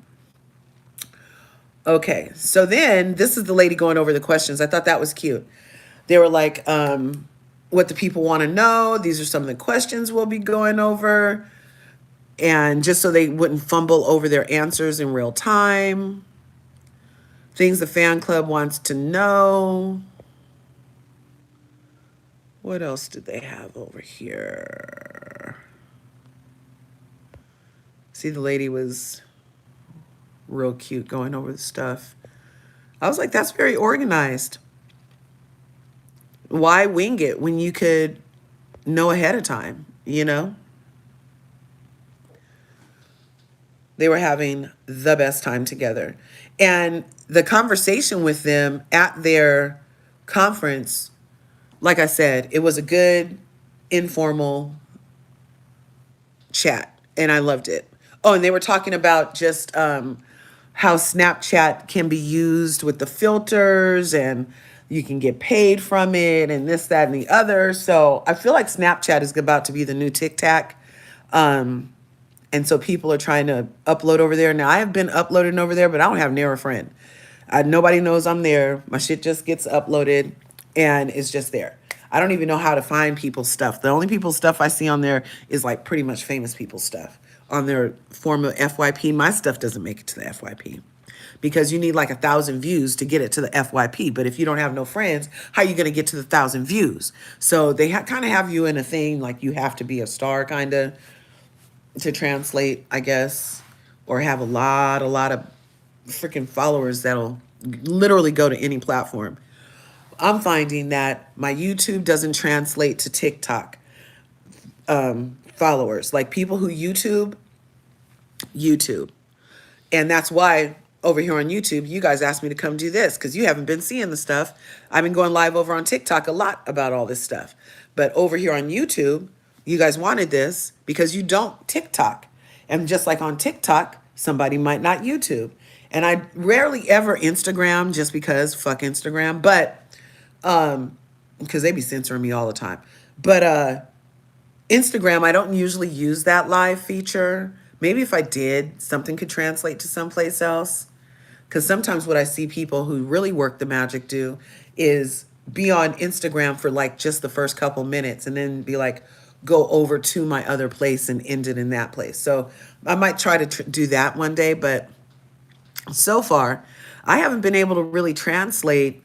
Okay, so then this is the lady going over the questions. I thought that was cute. They were like, what the people want to know. These are some of the questions we'll be going over. And just so they wouldn't fumble over their answers in real time. Things the fan club wants to know. What else did they have over here? See, the lady was real cute going over the stuff. I was like, that's very organized. Why wing it when you could know ahead of time, you know? They were having the best time together. And the conversation with them at their conference, like I said, it was a good informal chat and I loved it. Oh, and they were talking about just how Snapchat can be used with the filters and you can get paid from it and this, that, and the other. So I feel like Snapchat is about to be the new TikTok. And so people are trying to upload over there. Now, I have been uploading over there, but I don't have near a friend. Nobody knows I'm there. My shit just gets uploaded and it's just there. I don't even know how to find people's stuff. The only people's stuff I see on there is like pretty much famous people's stuff on their form of FYP. My stuff doesn't make it to the FYP because you need like 1,000 views to get it to the FYP. But if you don't have no friends, how are you going to get to the 1,000 views? So they kind of have you in a thing like you have to be a star kind of to translate, I guess, or have a lot of freaking followers that'll literally go to any platform. I'm finding that my YouTube doesn't translate to TikTok followers, like people who YouTube. And that's why over here on YouTube, you guys asked me to come do this because you haven't been seeing the stuff. I've been going live over on TikTok a lot about all this stuff. But over here on YouTube, you guys wanted this because you don't TikTok. And just like on TikTok, somebody might not YouTube. And I rarely ever Instagram just because fuck Instagram. But because they be censoring me all the time. But Instagram, I don't usually use that live feature. Maybe if I did, something could translate to someplace else. Because sometimes what I see people who really work the magic do is be on Instagram for like just the first couple minutes and then be like, go over to my other place and end it in that place. So I might try to do that one day. But so far, I haven't been able to really translate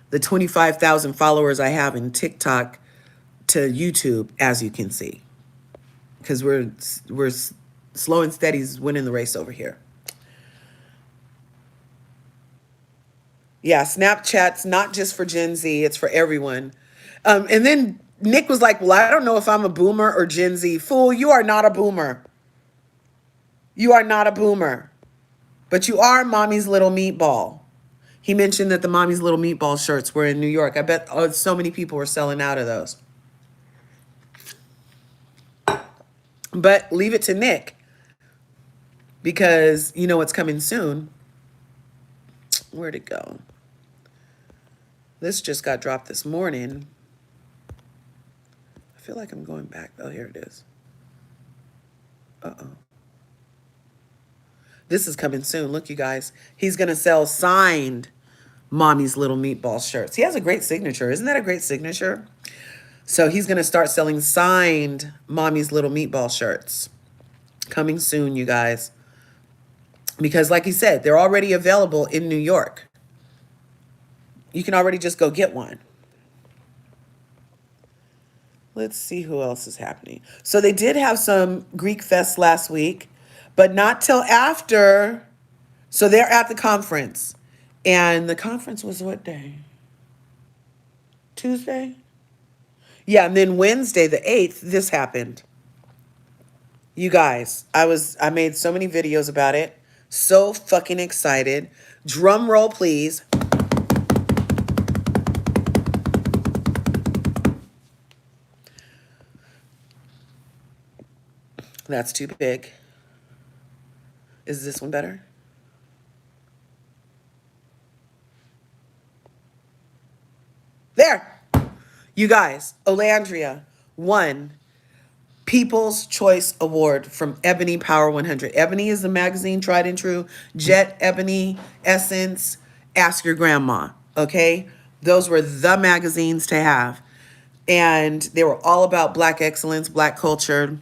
the 25,000 followers I have in TikTok to YouTube, as you can see. Because we're slow and steady's winning the race over here. Yeah, Snapchat's not just for Gen Z, it's for everyone. And then Nick was like, well, I don't know if I'm a boomer or Gen Z. Fool, you are not a boomer. You are not a boomer. But you are Mommy's Little Meatball. He mentioned that the Mommy's Little Meatball shirts were in New York. I bet so many people were selling out of those. But leave it to Nick. Because you know what's coming soon. Where'd it go? This just got dropped this morning. I feel like I'm going back. Oh, here it is. Uh-oh. This is coming soon. Look, you guys. He's going to sell signed Mommy's Little Meatball shirts. He has a great signature. Isn't that a great signature? So he's going to start selling signed Mommy's Little Meatball shirts. Coming soon, you guys. Because like he said, they're already available in New York. You can already just go get one. Let's see who else is happening. So they did have some Greek Fest last week, but not till after. So they're at the conference. And the conference was what day? Tuesday? Yeah, and then Wednesday, the 8th, this happened. You guys, I made so many videos about it. So fucking excited. Drum roll, please. That's too big. Is this one better? There. You guys, Olandria won People's Choice Award from Ebony Power 100. Ebony is the magazine, tried and true. Jet, Ebony, Essence, Ask Your Grandma. Okay? Those were the magazines to have. And they were all about Black excellence, Black culture,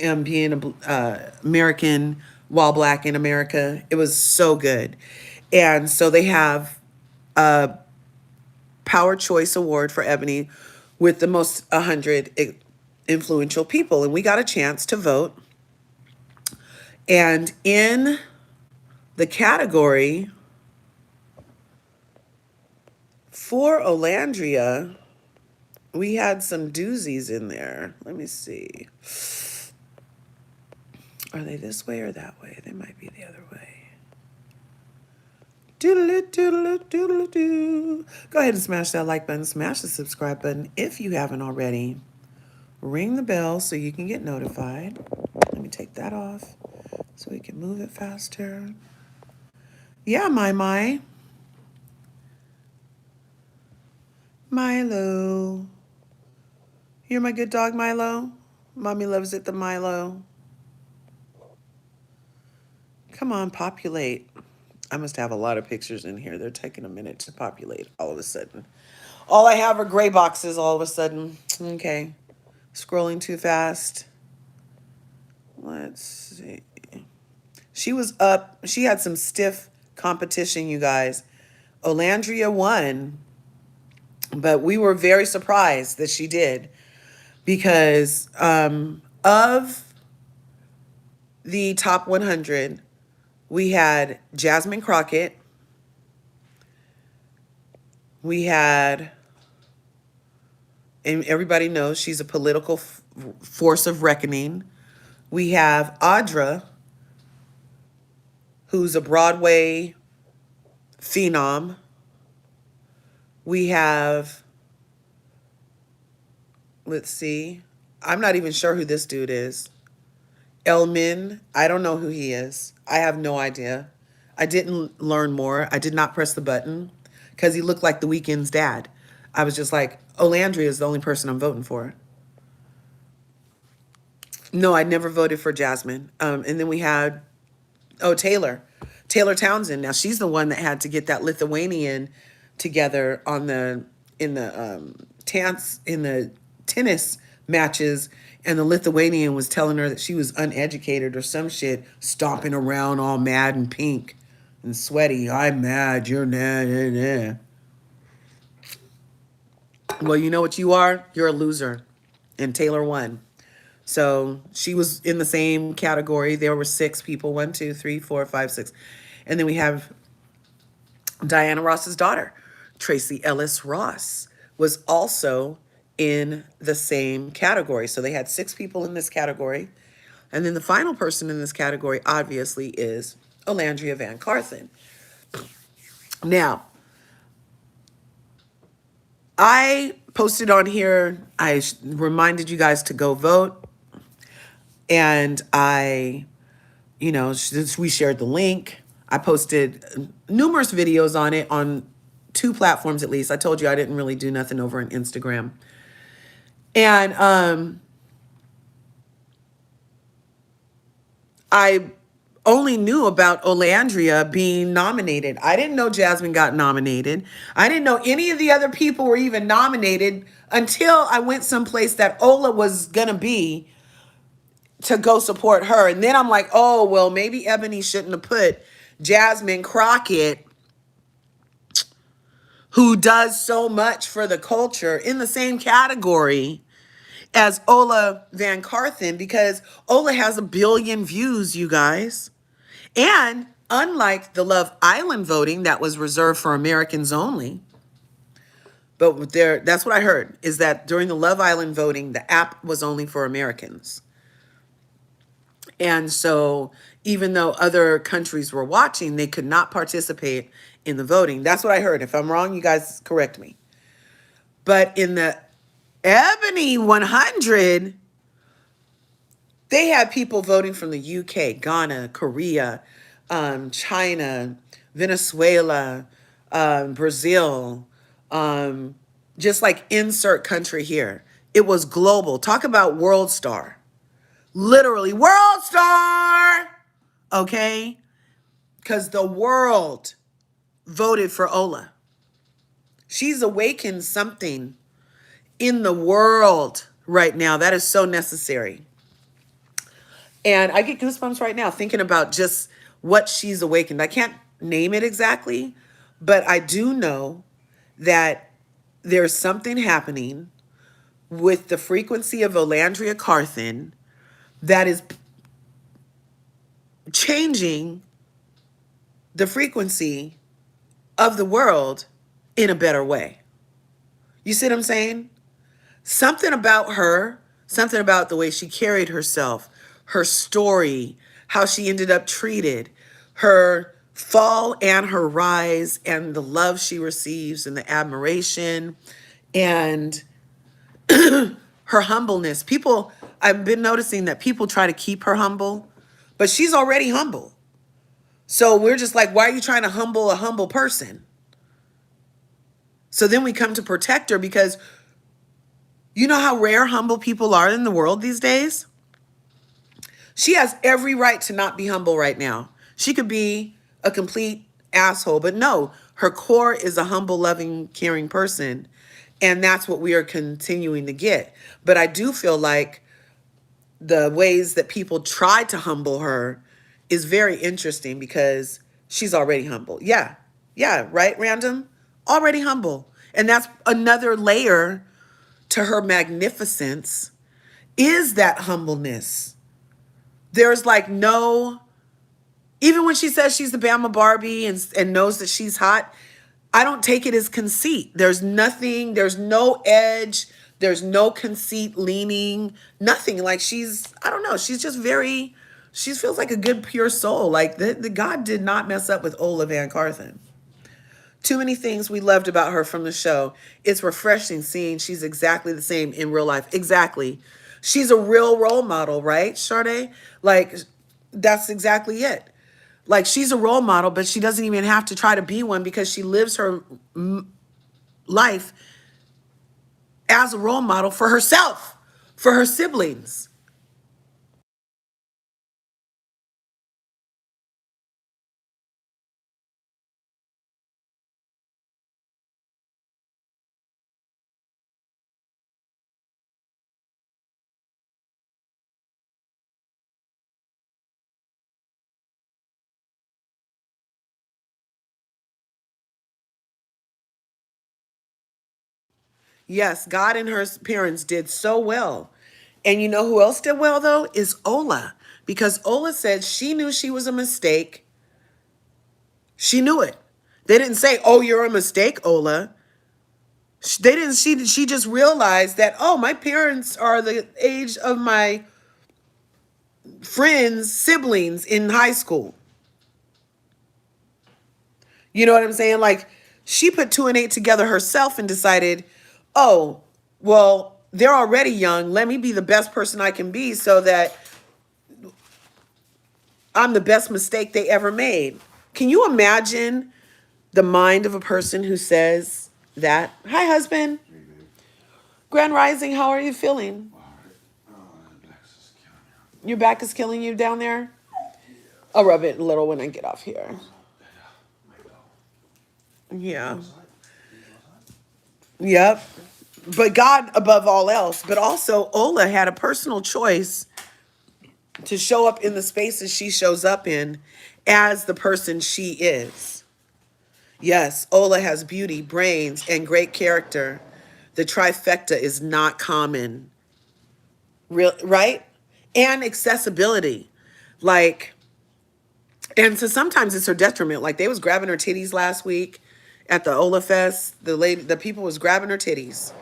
and being an American while Black in America. It was so good. And so they have a Power Choice Award for Ebony with the most 100 influential people. And we got a chance to vote. And in the category for Olandria, we had some doozies in there. Let me see. Are they this way or that way? They might be the other way. Doodle-doo, doodle-doo, doodle-doo. Go ahead and smash that like button, smash the subscribe button if you haven't already. Ring the bell so you can get notified. Let me take that off so we can move it faster. Yeah, my. Milo. You're my good dog, Milo. Mommy loves it, the Milo. Come on, populate. I must have a lot of pictures in here. They're taking a minute to populate all of a sudden. All I have are gray boxes all of a sudden. Okay. Scrolling too fast. Let's see. She was up. She had some stiff competition, you guys. Olandria won, but we were very surprised that she did because of the top 100, we had Jasmine Crockett. We had, and everybody knows she's a political force of reckoning. We have Audra, who's a Broadway phenom. We have, let's see, I'm not even sure who this dude is. Elmin, I don't know who he is. I have no idea. I didn't learn more. I did not press the button because he looked like The Weeknd's dad. I was just like, Olandria is the only person I'm voting for. No, I never voted for Jasmine. And then we had, Taylor Townsend. Now she's the one that had to get that Lithuanian together on the in the tennis matches, and the Lithuanian was telling her that she was uneducated or some shit, stomping around all mad and pink and sweaty. I'm mad, you're nah. Well, you know what you are? You're a loser. And Taylor won. So she was in the same category. There were 6 people, 1, 2, 3, 4, 5, 6. And then we have Diana Ross's daughter, Tracy Ellis Ross, was also in the same category. So they had 6 people in this category. And then the final person in this category, obviously, is Olandria VanCarthens. Now, I posted on here, I reminded you guys to go vote. And we shared the link. I posted numerous videos on it on 2 platforms at least. I told you I didn't really do nothing over on Instagram. And I only knew about Olandria being nominated. I didn't know Jasmine got nominated. I didn't know any of the other people were even nominated until I went someplace that Ola was going to be to go support her. And then I'm like, oh, well, maybe Ebony shouldn't have put Jasmine Crockett, who does so much for the culture, in the same category as Ola VanCarthen, because Ola has 1 billion views, you guys. And unlike the Love Island voting that was reserved for Americans only, but there, that's what I heard, is that during the Love Island voting, the app was only for Americans. And so even though other countries were watching, they could not participate in the voting. That's what I heard. If I'm wrong, you guys correct me. But in the Ebony 100, they had people voting from the UK, Ghana, Korea, China, Venezuela, Brazil, just like insert country here. It was global. Talk about world star. Literally, world star. Okay? Because the world voted for Ola. She's awakened something in the world right now that is so necessary. And I get goosebumps right now thinking about just what she's awakened. I can't name it exactly, but I do know that there's something happening with the frequency of LRGA Curves that is changing the frequency of the world in a better way. You see what I'm saying? Something about her, something about the way she carried herself, her story, how she ended up treated, her fall and her rise, and the love she receives and the admiration and her humbleness. People, I've been noticing that people try to keep her humble, but she's already humble. So we're just like, why are you trying to humble a humble person? So then we come to protect her because you know how rare humble people are in the world these days? She has every right to not be humble right now. She could be a complete asshole, but no, her core is a humble, loving, caring person. And that's what we are continuing to get. But I do feel like the ways that people try to humble her is very interesting because she's already humble. Yeah. Yeah. Right, Random? Already humble. And that's another layer to her magnificence is that humbleness. There's like no, even when she says she's the Bama Barbie and knows that she's hot, I don't take it as conceit. There's nothing, there's no edge, there's no conceit leaning, nothing. Like she's, I don't know, she's just very, she feels like a good, pure soul. Like the God did not mess up with Ola VanCarthens. Too many things we loved about her from the show. It's refreshing seeing she's exactly the same in real life. Exactly. She's a real role model, right, Sade? Like, that's exactly it. Like, she's a role model, but she doesn't even have to try to be one because she lives her life as a role model for herself, for her siblings. Yes, God and her parents did so well. And you know who else did well, though? Is Ola. Because Ola said she knew she was a mistake. She knew it. They didn't say, "Oh, you're a mistake, Ola." They didn't. She just realized that, oh, my parents are the age of my friends' siblings in high school. You know what I'm saying? Like she put 2 and 8 together herself and decided, oh, well, they're already young. Let me be the best person I can be so that I'm the best mistake they ever made. Can you imagine the mind of a person who says that? Hi, husband. Grand Rising, how are you feeling? Your back is killing you down there? I'll rub it a little when I get off here. Yeah. Yep. But God above all else. But also, Ola had a personal choice to show up in the spaces she shows up in as the person she is. Yes, Ola has beauty, brains, and great character. The trifecta is not common. real, right? And accessibility. Like, and so sometimes it's her detriment. Like they was grabbing her titties last week at the Ola Fest. The people was grabbing her titties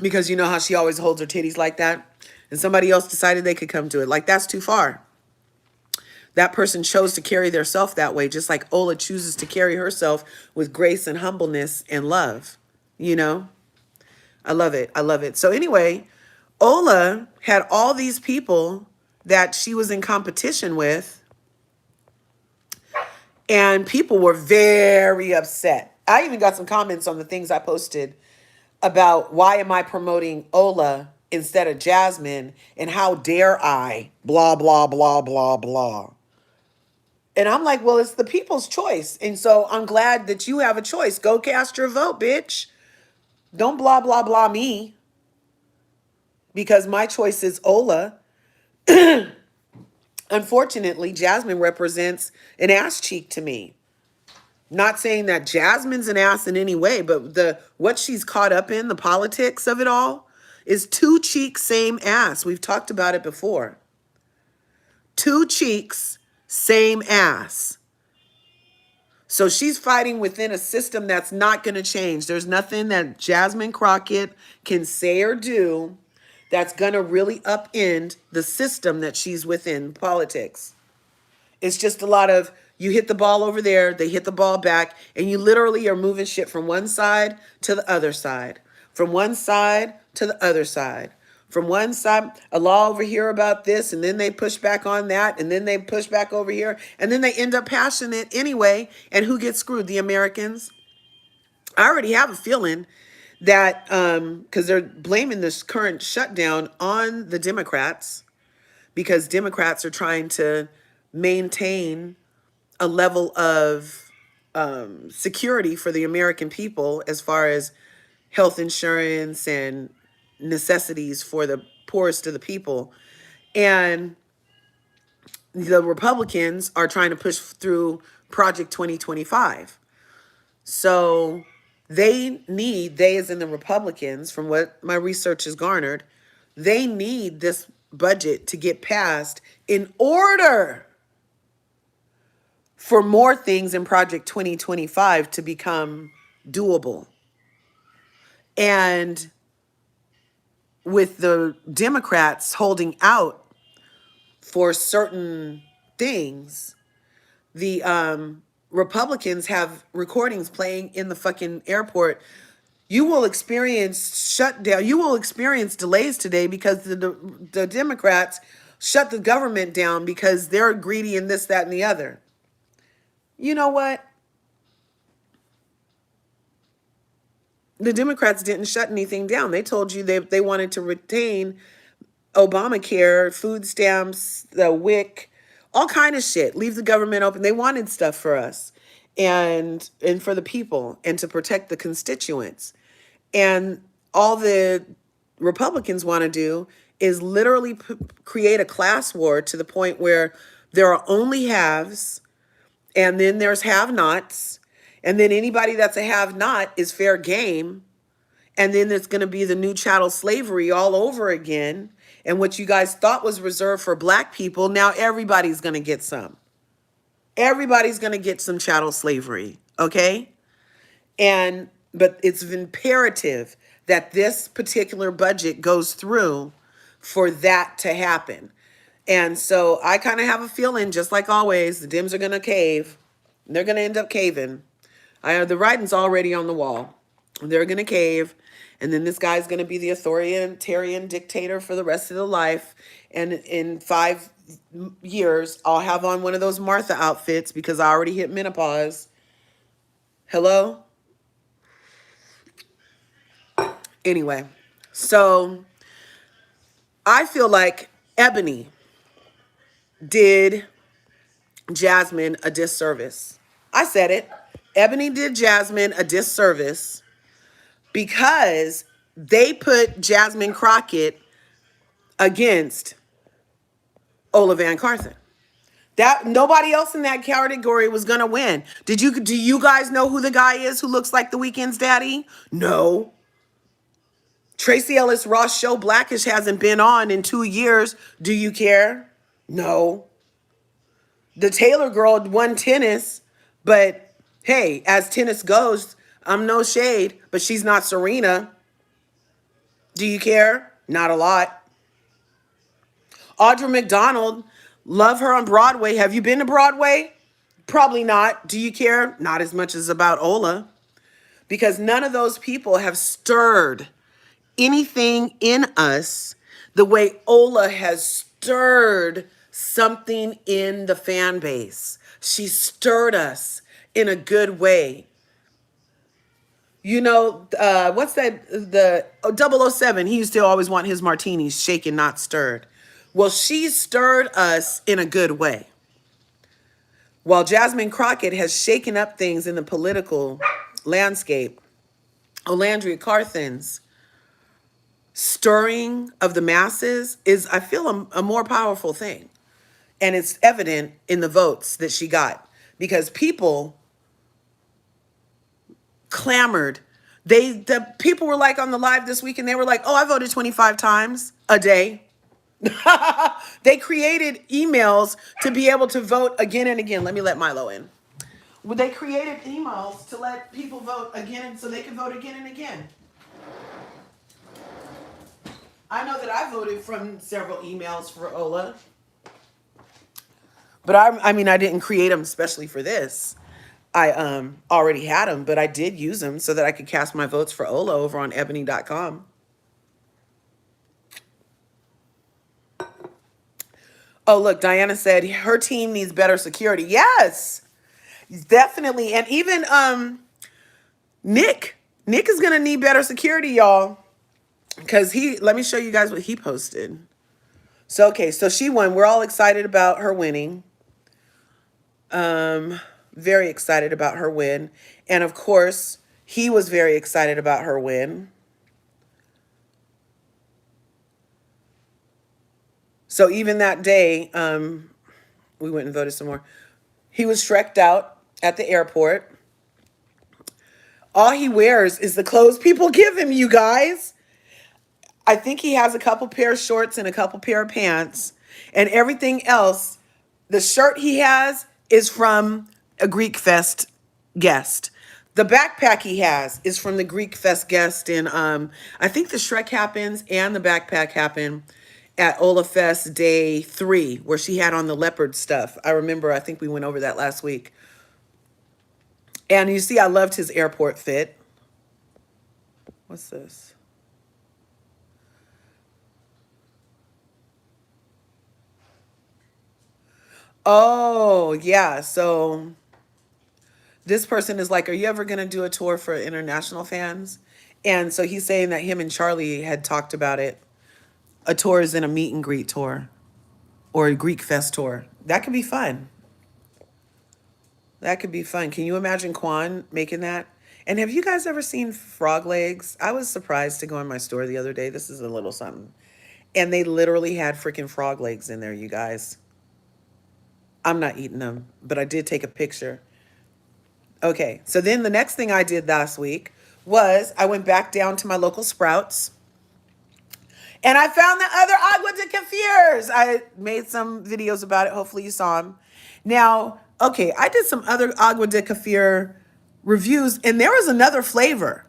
because you know how she always holds her titties like that. And somebody else decided they could come to it. Like that's too far. That person chose to carry their self that way, just like Ola chooses to carry herself with grace and humbleness and love. You know, I love it. I love it. So anyway, Ola had all these people that she was in competition with, and people were very upset. I even got some comments on the things I posted about why am I promoting Ola instead of Jasmine, and how dare I, blah, blah, blah, blah, blah. And I'm like, well, it's the people's choice. And so I'm glad that you have a choice. Go cast your vote, bitch. Don't blah, blah, blah me, because my choice is Ola. Unfortunately, Jasmine represents an ass cheek to me. Not saying that Jasmine's an ass in any way, but what she's caught up in, the politics of it all, is two cheeks, same ass. We've talked about it before. Two cheeks, same ass. So she's fighting within a system that's not going to change. There's nothing that Jasmine Crockett can say or do that's going to really upend the system that she's within, politics. It's just a lot of you hit the ball over there, they hit the ball back, and you literally are moving shit from one side to the other side, from one side to the other side. From one side, a law over here about this, and then they push back on that, and then they push back over here, and then they end up passing it anyway. And who gets screwed? The Americans. I already have a feeling that because they're blaming this current shutdown on the Democrats, because Democrats are trying to maintain a level of security for the American people as far as health insurance and necessities for the poorest of the people. And the Republicans are trying to push through Project 2025. So they as in the Republicans, from what my research has garnered, they need this budget to get passed in order for more things in Project 2025 to become doable. And with the Democrats holding out for certain things, the Republicans have recordings playing in the fucking airport. You will experience shutdown. You will experience delays today because the Democrats shut the government down because they're greedy in this, that, and the other. You know what? The Democrats didn't shut anything down. They told you they wanted to retain Obamacare, food stamps, the WIC, all kind of shit. Leave the government open. They wanted stuff for us and for the people and to protect the constituents. And all the Republicans want to do is literally create a class war to the point where there are only haves and then there's have-nots. And then anybody that's a have-not is fair game. And then it's going to be the new chattel slavery all over again. And what you guys thought was reserved for black people, now everybody's going to get some. Everybody's going to get some chattel slavery, okay? But it's imperative that this particular budget goes through for that to happen. And so I kind of have a feeling, just like always, the Dems are going to cave. They're going to end up caving. The writing's already on the wall. They're going to cave. And then this guy's going to be the authoritarian dictator for the rest of the life. And in 5 years, I'll have on one of those Martha outfits because I already hit menopause. Hello? Anyway, so I feel like Ebony did Jasmine a disservice. I said it. Ebony did Jasmine a disservice because they put Jasmine Crockett against Ola VanCarthens. That nobody else in that category was gonna win. Do you guys know who the guy is who looks like The Weeknd's daddy? No. Tracy Ellis Ross show Blackish hasn't been on in 2 years. Do you care? No. The Taylor girl won tennis, but hey, as tennis goes, I'm no shade, but she's not Serena. Do you care? Not a lot. Audra McDonald, love her on Broadway. Have you been to Broadway? Probably not. Do you care? Not as much as about Ola, because none of those people have stirred anything in us the way Ola has stirred something in the fan base. She stirred us in a good way. You know, what's that? The 007, he used to always want his martinis shaken, not stirred. Well, she stirred us in a good way. While Jasmine Crockett has shaken up things in the political landscape, LRGA Curves stirring of the masses is, I feel, a more powerful thing. And it's evident in the votes that she got, because people clamored. The people were like on the live this week and they were like, oh, I voted 25 times a day. They created emails to be able to vote again and again. Let me let Milo in. Well, they created emails to let people vote again so they could vote again and again. I know that I voted from several emails for Ola. But I mean, I didn't create them especially for this. I already had them, but I did use them so that I could cast my votes for Ola over on ebony.com. Oh, look, Diana said her team needs better security. Yes, definitely. And even Nick is going to need better security, y'all. Because let me show you guys what he posted. So, okay, so she won. We're all excited about her winning. Very excited about her win. And of course, he was very excited about her win. So even that day, we went and voted some more. He was Shrek'd out at the airport. All he wears is the clothes people give him, you guys. I think he has a couple pair of shorts and a couple pair of pants. And everything else, the shirt he has is from a Greek Fest guest. The backpack he has is from the Greek Fest guest. And I think the Shrek happens and the backpack happen at Ola Fest day 3, where she had on the leopard stuff. I remember, I think we went over that last week. And you see, I loved his airport fit. What's this? Oh, yeah. So this person is like, are you ever going to do a tour for international fans? And so he's saying that him and Charlie had talked about it. A tour is in a meet and greet tour or a Greek Fest tour. That could be fun. That could be fun. Can you imagine Quan making that? And have you guys ever seen frog legs? I was surprised to go in my store the other day. This is a little something. And they literally had freaking frog legs in there, you guys. I'm not eating them, but I did take a picture. Okay, so then the next thing I did last week was I went back down to my local Sprouts and I found the other agua de kafirs. I made some videos about it. Hopefully you saw them. Now, okay, I did some other agua de kefir reviews and there was another flavor.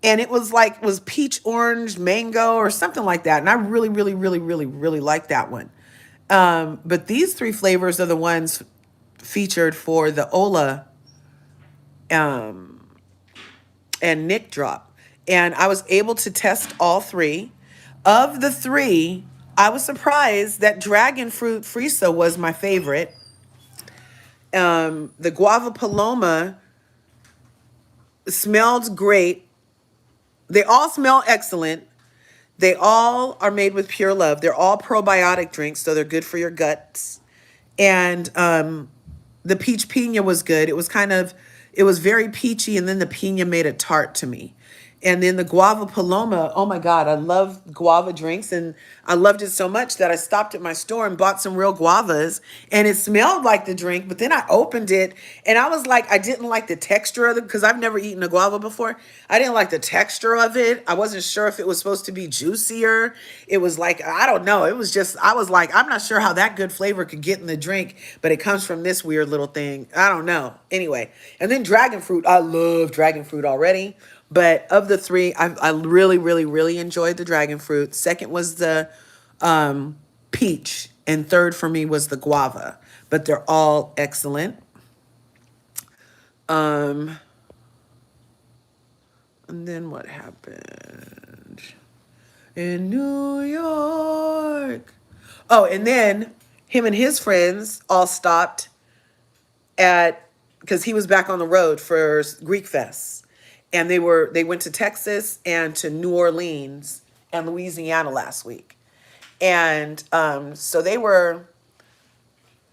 And it was peach, orange, mango, or something like that. And I really, really, really, really, really like that one. But these 3 flavors are the ones featured for the Ola and Nick drop. And I was able to test all 3. Of the 3, I was surprised that Dragon Fruit Frisa was my favorite. The Guava Paloma smelled great. They all smell excellent. They all are made with pure love. They're all probiotic drinks, so they're good for your guts. And the peach pina was good. It was very peachy, and then the pina made it tart to me. And then the guava paloma. Oh my God, I love guava drinks. And I loved it so much that I stopped at my store and bought some real guavas. And it smelled like the drink, but then I opened it and I was like, I didn't like the texture of it because I've never eaten a guava before. I didn't like the texture of it. I wasn't sure if it was supposed to be juicier. It was like, I don't know. It was just, I was like, I'm not sure how that good flavor could get in the drink, but it comes from this weird little thing. I don't know. Anyway, and then dragon fruit. I love dragon fruit already. But of the three, I really, really, really enjoyed the dragon fruit. Second was the peach. And third for me was the guava. But they're all excellent. And then what happened in New York? Oh, and then him and his friends all stopped at, because he was back on the road for Greek Fest. And they went to Texas and to New Orleans and Louisiana last week. And so they were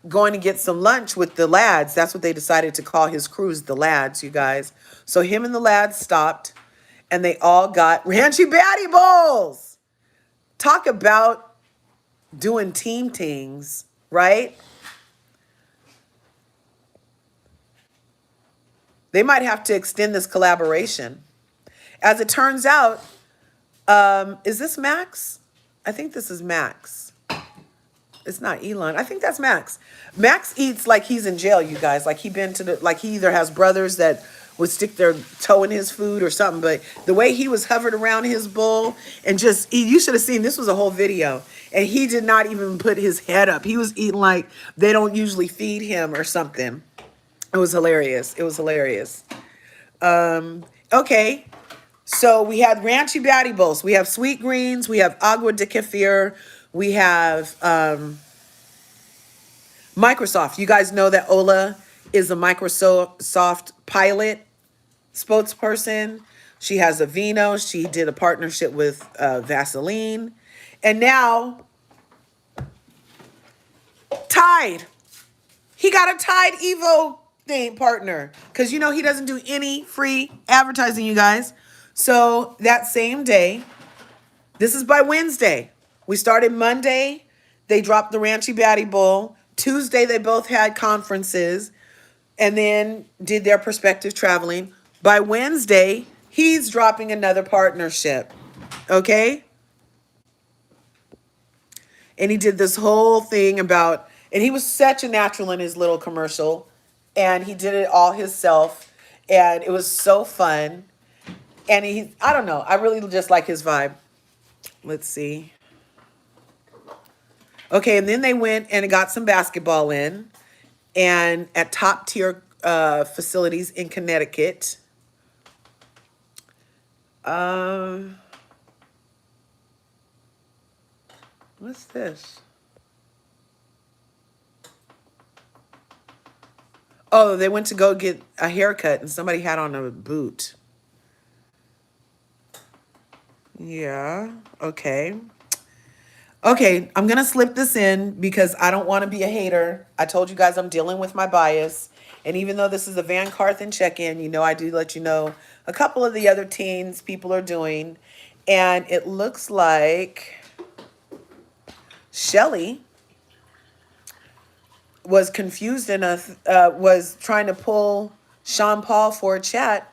going to get some lunch with the lads. That's what they decided to call his cruise, the lads, you guys. So him and the lads stopped and they all got Ranchy Batty Bowls. Talk about doing team things, right? They might have to extend this collaboration. As it turns out, is this Max? I think this is Max. It's not Elon. I think that's Max. Max eats like he's in jail, you guys. Like he either has brothers that would stick their toe in his food or something. But the way he was hovered around his bowl and you should have seen, this was a whole video. And he did not even put his head up. He was eating like they don't usually feed him or something. It was hilarious. It was hilarious. Okay. So we had Ranchy Batty Bowls. We have sweet greens. We have agua de kefir. We have Microsoft. You guys know that Ola is a Microsoft pilot spokesperson. She has a vino. She did a partnership with Vaseline. And now, Tide. He got a Tide Evo thing partner. Because you know he doesn't do any free advertising, you guys. So that same day, this is by Wednesday. We started Monday. They dropped the Ranchy Batty Bowl. Tuesday, they both had conferences and then did their prospective traveling. By Wednesday, he's dropping another partnership. Okay? And he did this whole thing about, and he was such a natural in his little commercial. And he did it all himself. And it was so fun. And I don't know. I really just like his vibe. Let's see. Okay, and then they went and got some basketball in, and at top tier facilities in Connecticut. What's this? Oh, they went to go get a haircut, and somebody had on a boot. Yeah, okay. Okay, I'm going to slip this in because I don't want to be a hater. I told you guys I'm dealing with my bias. And even though this is a VanCarthens check-in, you know I do let you know a couple of the other teens people are doing. And it looks like Shelly was confused enough, was trying to pull Sean Paul for a chat.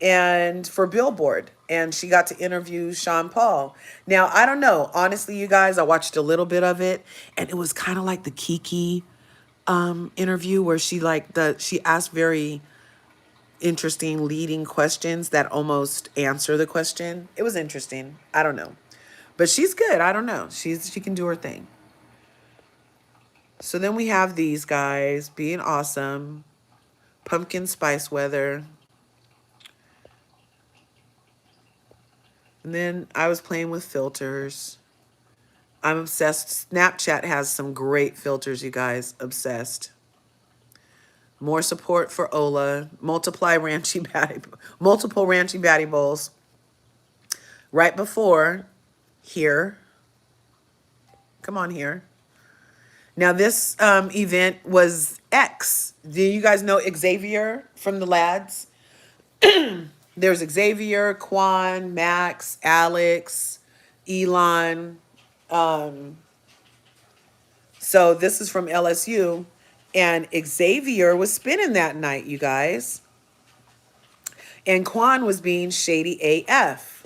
And for Billboard, and she got to interview Sean Paul. Now, I don't know. Honestly, you guys, I watched a little bit of it, and it was kind of like the Kiki interview where she asked very interesting leading questions that almost answer the question. It was interesting. I don't know. But she's good. I don't know. She can do her thing. So then we have these guys being awesome. Pumpkin spice weather. And then I was playing with filters. I'm obsessed. Snapchat has some great filters, you guys. Obsessed. More support for Ola. Multiple Ranchy Batty Bowls. Right before here. Come on here. Now this event was X. Do you guys know Xavier from the lads? There's Xavier, Quan, Max, Alex, Elon. So this is from LSU. And Xavier was spinning that night, you guys. And Quan was being shady AF.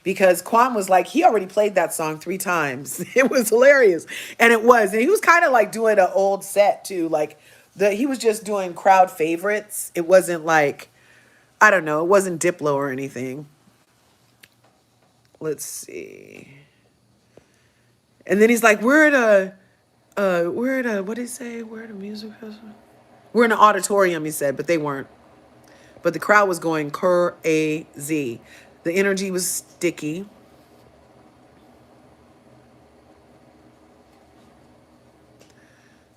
Because Quan was like, he already played that song 3 times. It was hilarious. And it was. And he was kind of like doing an old set too. Like he was just doing crowd favorites. It wasn't like, I don't know, it wasn't Diplo or anything. Let's see. And then he's like, what did he say? We're at a music festival. We're in an auditorium, he said, but they weren't. But the crowd was going crazy. The energy was sticky.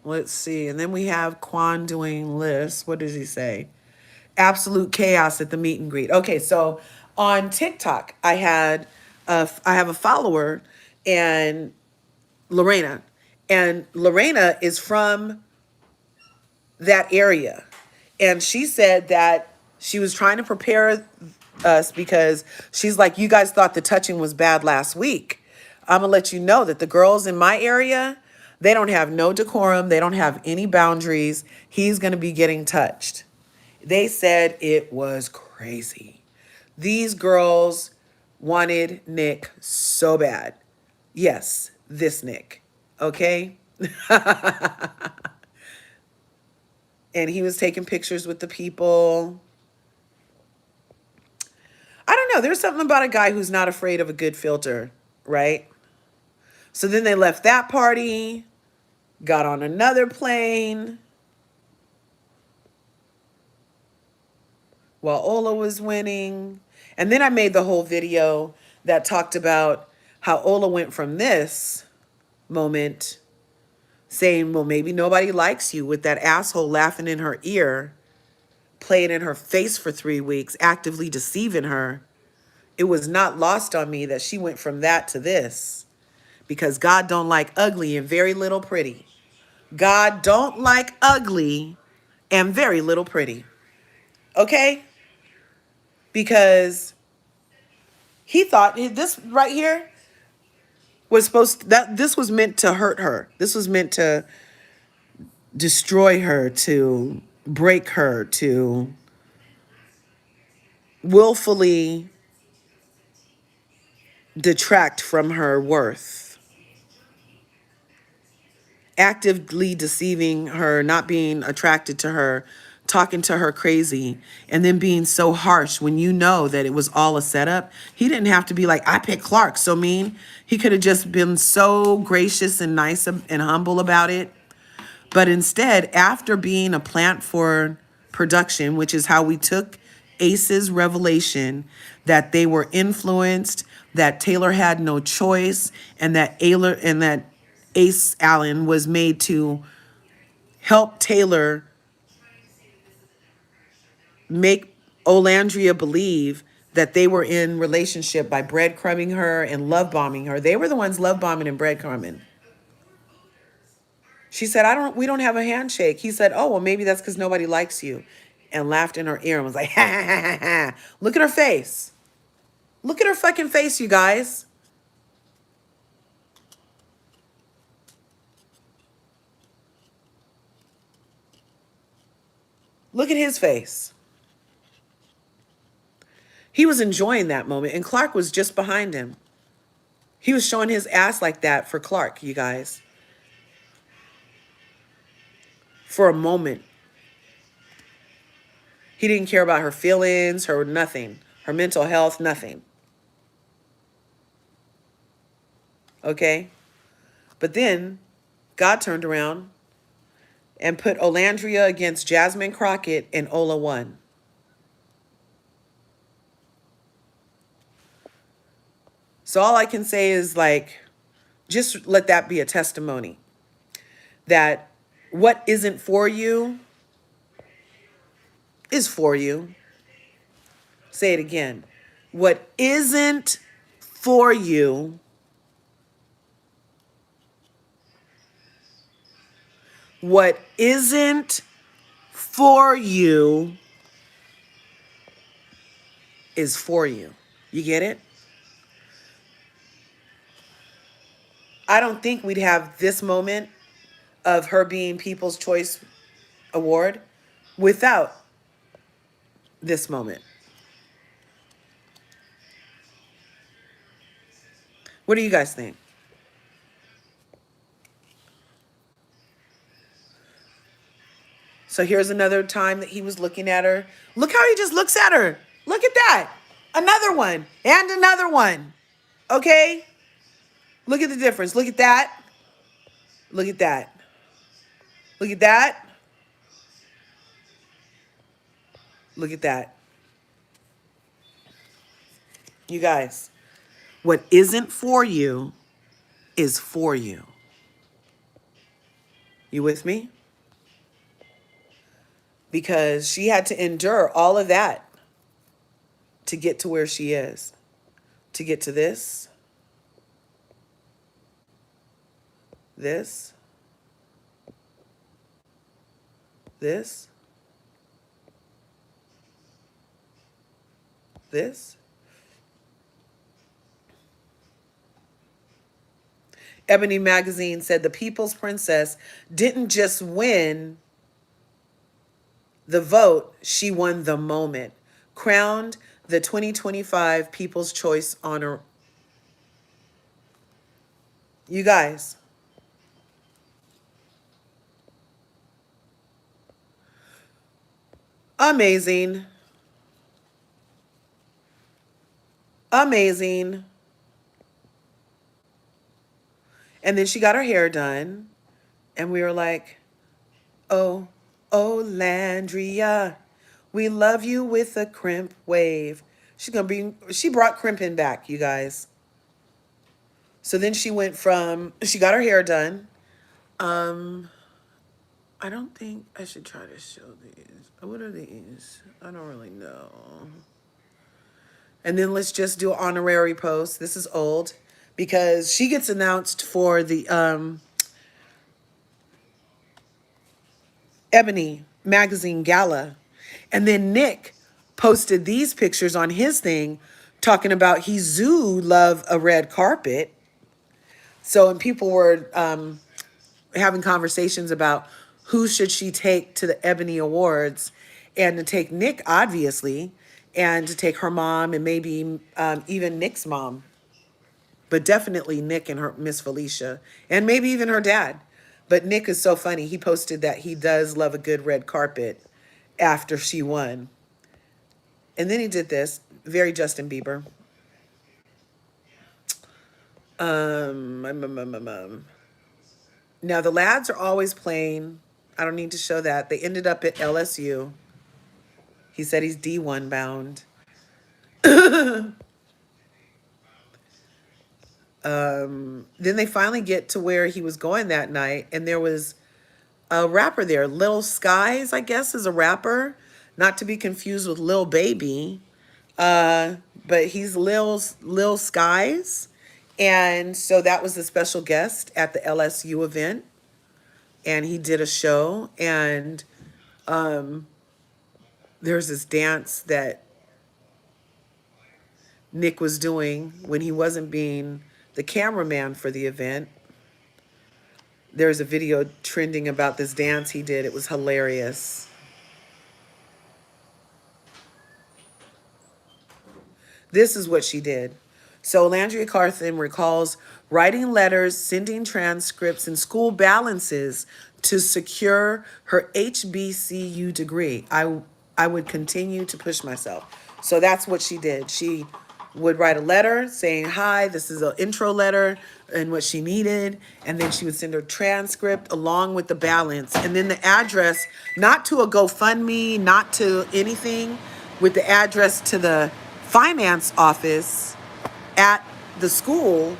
Let's see. And then we have Quan doing lists. What does he say? Absolute chaos at the meet and greet. Okay, so on TikTok, I have a follower, and Lorena. And Lorena is from that area. And she said that she was trying to prepare us because she's like, you guys thought the touching was bad last week. I'm going to let you know that the girls in my area, they don't have no decorum. They don't have any boundaries. He's going to be getting touched. They said it was crazy. These girls wanted Nick so bad. Yes, this Nick. Okay? And he was taking pictures with the people. I don't know. There's something about a guy who's not afraid of a good filter, right? So then they left that party, got on another plane while Ola was winning. And then I made the whole video that talked about how Ola went from this moment saying, well, maybe nobody likes you, with that asshole laughing in her ear, playing in her face for 3 weeks, actively deceiving her. It was not lost on me that she went from that to this, because God don't like ugly and very little pretty. God don't like ugly and very little pretty. Okay? Because he thought this right here was this was meant to hurt her. This was meant to destroy her, to break her, to willfully detract from her worth, actively deceiving her, not being attracted to her, talking to her crazy, and then being so harsh when you know that it was all a setup. He didn't have to be like, I picked Clark, so mean. He could have just been so gracious and nice and humble about it. But instead, after being a plant for production, which is how we took Ace's revelation that they were influenced, that Taylor had no choice, and that Ace Allen was made to help Taylor make Olandria believe that they were in relationship by breadcrumbing her and love bombing her. They were the ones love bombing and breadcrumbing. She said, we don't have a handshake. He said, oh, well, maybe that's because nobody likes you. And laughed in her ear and was like, ha, ha, ha, ha, ha. Look at her face. Look at her fucking face, you guys. Look at his face. He was enjoying that moment, and Clark was just behind him. He was showing his ass like that for Clark, you guys. For a moment. He didn't care about her feelings, her nothing, her mental health, nothing. Okay? But then God turned around and put Olandria against Jasmine Crockett, and Ola won. So all I can say is, like, just let that be a testimony that what isn't for you is for you. Say it again. What isn't for you What isn't for you is for you. You get it? I don't think we'd have this moment of her being People's Choice Award without this moment. What do you guys think? So here's another time that he was looking at her. Look how he just looks at her. Look at that. Another one and another one. Okay? Look at the difference. Look at that. Look at that. Look at that. Look at that. You guys, what isn't for you is for you. You with me? Because she had to endure all of that to get to where she is, to get to this, this, this, this. Ebony Magazine said the People's Princess didn't just win the vote, she won the moment. Crowned the 2025 People's Choice Honor. You guys, amazing. Amazing. And then she got her hair done. And we were like, oh, oh, Landria, we love you with a crimp wave. She brought crimping back, you guys. So then she got her hair done. I don't think I should try to show these. What are these? I don't really know. And then let's just do an honorary post. This is old because she gets announced for the Ebony Magazine Gala. And then Nick posted these pictures on his thing talking about he love a red carpet. So, and people were having conversations about who should she take to the Ebony Awards, and to take Nick, obviously, and to take her mom and maybe even Nick's mom, but definitely Nick and her Miss Felicia, and maybe even her dad. But Nick is so funny. He posted that he does love a good red carpet after she won. And then he did this, very Justin Bieber. Now the lads are always playing. I don't need to show that. They ended up at LSU. He said he's D1 bound. Then they finally get to where he was going that night, and there was a rapper there. Lil Skies, I guess, is a rapper. Not to be confused with Lil Baby. But he's Lil Skies. And so that was the special guest at the LSU event. And he did a show. And there's this dance that Nick was doing when he wasn't being the cameraman for the event. There's a video trending about this dance he did. It was hilarious. This is what she did. So LRGA Curves recalls writing letters, sending transcripts, and school balances to secure her HBCU degree. I would continue to push myself. So that's what she did. She would write a letter saying, hi, this is an intro letter and what she needed. And then she would send her transcript along with the balance. And then the address, not to a GoFundMe, not to anything, with the address to the finance office at the school,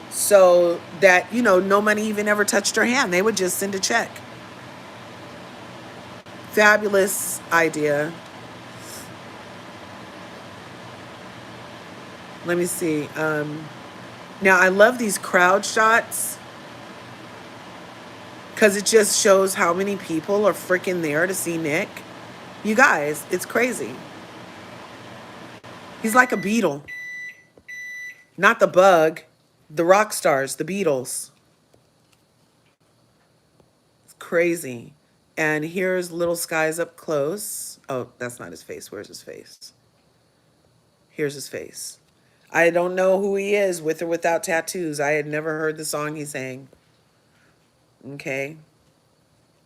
so that, no money even ever touched her hand. They would just send a check. Fabulous idea. Let me see. Now, I love these crowd shots because it just shows how many people are freaking there to see Nick. You guys, it's crazy. He's like a Beatle. Not the bug, the rock stars, the Beatles. It's crazy. And here's Little Skies up close. Oh, that's not his face. Where's his face? Here's his face. I don't know who he is, with or without tattoos. I had never heard the song he sang. Okay.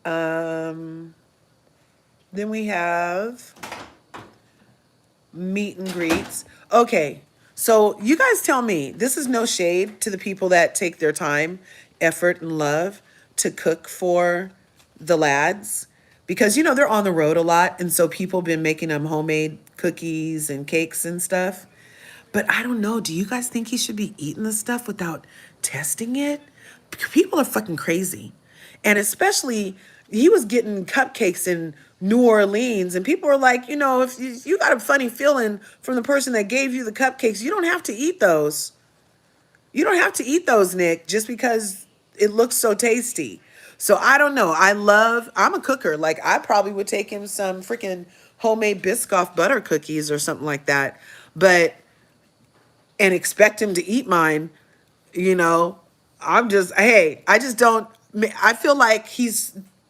Then we have meet and greets. Okay. So you guys tell me, this is no shade to the people that take their time, effort, and love to cook for the lads, because you know they're on the road a lot, and so people have been making them homemade cookies and cakes and stuff. But I don't know, do you guys think he should be eating this stuff without testing it? People are fucking crazy. And especially, he was getting cupcakes in New Orleans, and people were like, you know, if you got a funny feeling from the person that gave you the cupcakes, you don't have to eat those. You don't have to eat those, Nick, just because it looks so tasty. So I don't know. I'm a cooker. Like, I probably would take him some freaking homemade Biscoff butter cookies or something like that. But, and expect him to eat mine, you know, I just don't, I feel like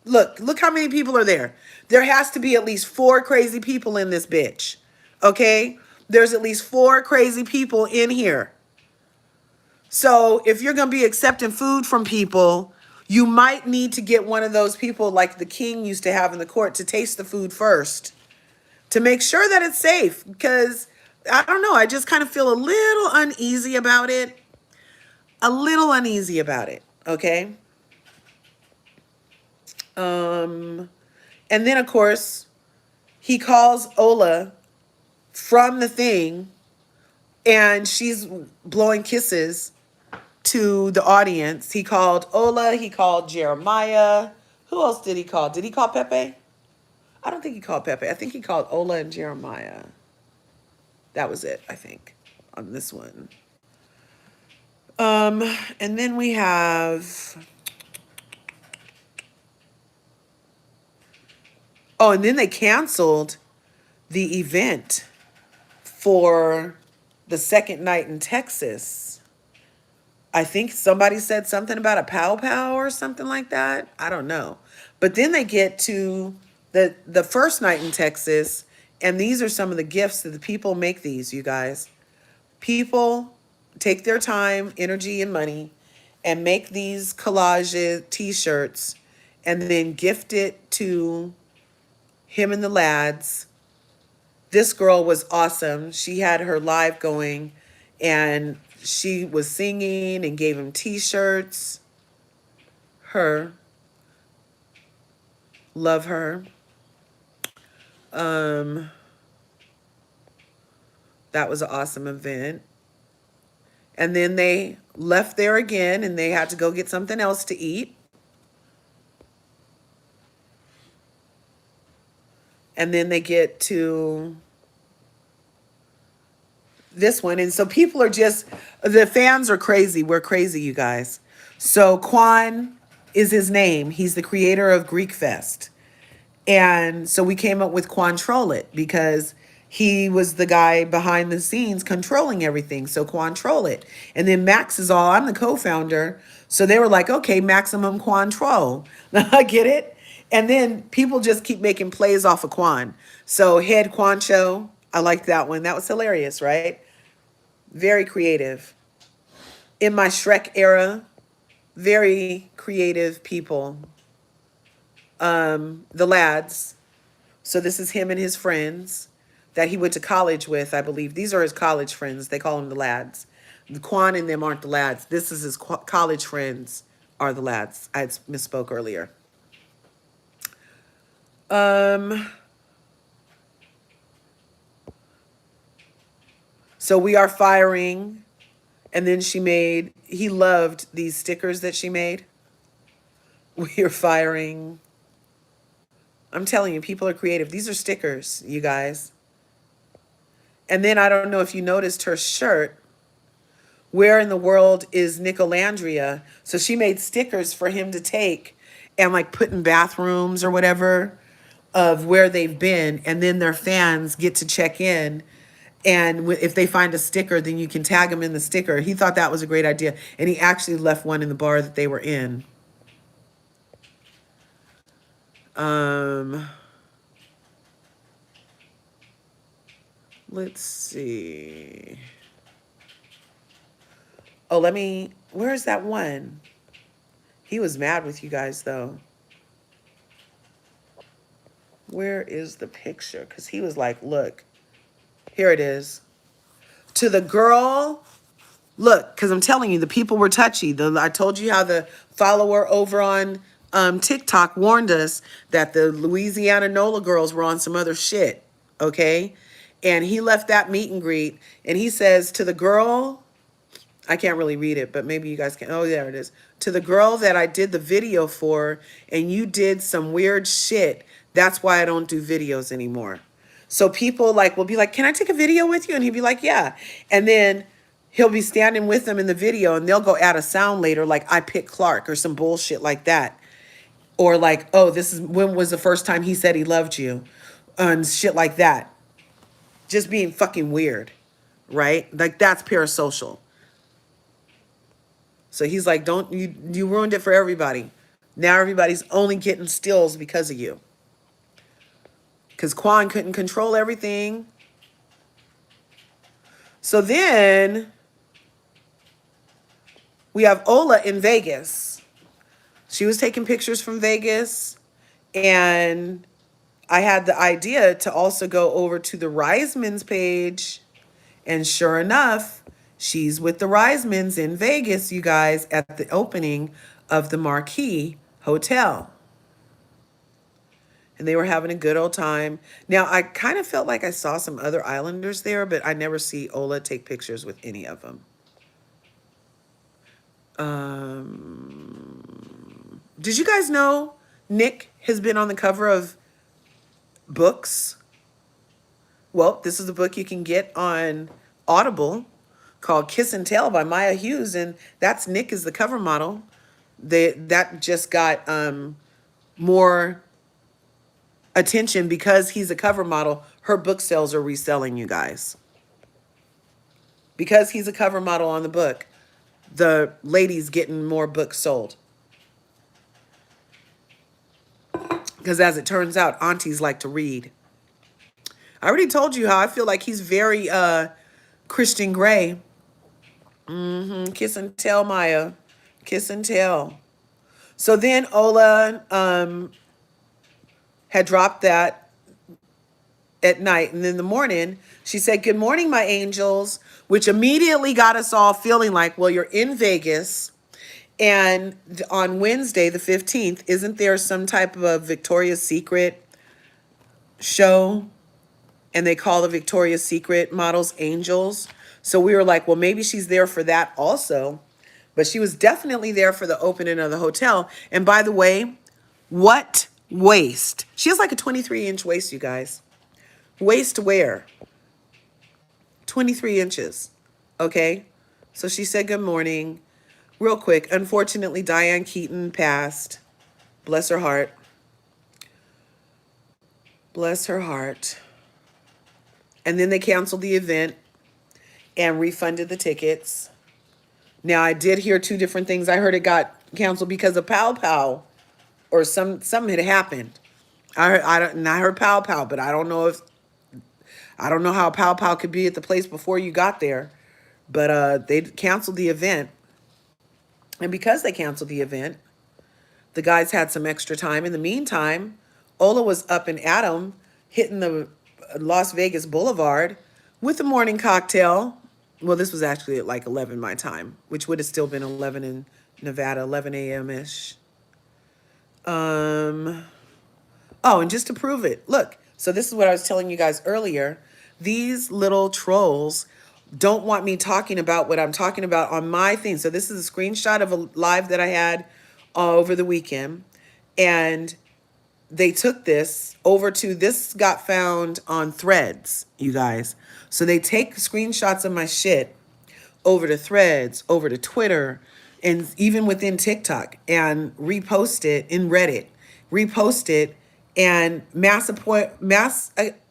look how many people are there. There has to be at least 4 crazy people in this bitch. Okay? There's at least 4 crazy people in here. So if you're going to be accepting food from people, you might need to get one of those people like the king used to have in the court to taste the food first to make sure that it's safe. Because I don't know, I just kind of feel a little uneasy about it. Okay? And then, of course, he calls Ola from the thing, and she's blowing kisses to the audience. He called Ola, he called Jeremiah. Who else did he call? Did he call Pepe? I don't think he called Pepe. I think he called Ola and Jeremiah. That was it, I think, on this one. And then we have... Oh, and then they canceled the event for the second night in Texas. I think somebody said something about a pow pow or something like that. I don't know. But then they get to the first night in Texas, and these are some of the gifts that the people make these, you guys. People take their time, energy, and money and make these collage t-shirts and then gift it to him and the lads. This girl was awesome. She had her live going, and she was singing and gave him t-shirts. Love her. That was an awesome event. And then they left there again, and they had to go get something else to eat. And then they get to this one. And so people are just, the fans are crazy. We're crazy, you guys. So Quan is his name. He's the creator of Greek Fest. And so we came up with Control It because he was the guy behind the scenes controlling everything. So Control It. And then Max is all, I'm the co-founder. So they were like, okay, maximum control. I get it. And then people just keep making plays off of Quan. So Head Quancho, I liked that one. That was hilarious, right? Very creative. In my Shrek era, very creative people. The lads. So this is him and his friends that he went to college with, I believe. These are his college friends. They call him the lads. The Quan and them aren't the lads. This is his college friends are the lads. I had misspoke earlier. So we are firing. And then he loved these stickers that she made. We are firing. I'm telling you, people are creative. These are stickers, you guys. And then I don't know if you noticed her shirt. Where in the world is Nicolandria? So she made stickers for him to take and like put in bathrooms or whatever of where they've been, and then their fans get to check in, and if they find a sticker, then you can tag them in the sticker. He thought that was a great idea, and he actually left one in the bar that they were in. Let's see. Oh, where's that one? He was mad with you guys though. Where is the picture? Because he was like, look, here it is. To the girl, look, because I'm telling you, the people were touchy. I told you how the follower over on TikTok warned us that the Louisiana NOLA girls were on some other shit, okay? And he left that meet and greet, and he says to the girl, I can't really read it, but maybe you guys can. Oh, there it is. To the girl that I did the video for, and you did some weird shit. That's why I don't do videos anymore. So people like will be like, can I take a video with you? And he'd be like, yeah. And then he'll be standing with them in the video, and they'll go add a sound later, like I picked Clark or some bullshit like that. Or like, oh, when was the first time he said he loved you? And shit like that. Just being fucking weird, right? Like that's parasocial. So he's like, don't you ruined it for everybody. Now everybody's only getting stills because of you. Because Quan couldn't control everything. So then we have Ola in Vegas. She was taking pictures from Vegas. And I had the idea to also go over to the Reisman's page. And sure enough, she's with the Reismans in Vegas, you guys, at the opening of the Marquis Hotel. And they were having a good old time. Now, I kind of felt like I saw some other Islanders there, but I never see Ola take pictures with any of them. Did you guys know Nick has been on the cover of books? Well, this is a book you can get on Audible called Kiss and Tell by Maya Hughes, and that's Nick as the cover model. That just got more attention because he's a cover model. Her book sales are reselling, you guys. Because he's a cover model on the book, the lady's getting more books sold. Because as it turns out, aunties like to read. I already told you how I feel like he's very Christian Grey. Kiss and tell, Maya. Kiss and tell. So then Ola had dropped that at night. And in the morning, she said, good morning, my angels, which immediately got us all feeling like, well, you're in Vegas. And on Wednesday, the 15th, isn't there some type of a Victoria's Secret show? And they call the Victoria's Secret models angels. So we were like, well, maybe she's there for that also. But she was definitely there for the opening of the hotel. And by the way, what waist? She has like a 23-inch waist, you guys. Waist wear. 23 inches. Okay? So she said good morning. Real quick, unfortunately, Diane Keaton passed. Bless her heart. Bless her heart. And then they canceled the event and refunded the tickets. Now, I did hear two different things. I heard it got canceled because of Pow Pow, or something had happened. I heard Pow Pow, but I don't know how Pow Pow could be at the place before you got there. But they canceled the event. And because they canceled the event, the guys had some extra time. In the meantime, Ola was up and at 'em, hitting the Las Vegas Boulevard with a morning cocktail. Well, this was actually at like 11 my time, which would have still been 11 in Nevada, 11 a.m.-ish. Oh, and just to prove it, look. So this is what I was telling you guys earlier. These little trolls don't want me talking about what I'm talking about on my thing. So this is a screenshot of a live that I had over the weekend. And they took this over to, this got found on Threads, you guys. So they take screenshots of my shit over to Threads, over to Twitter, and even within TikTok, and repost it in Reddit, repost it, and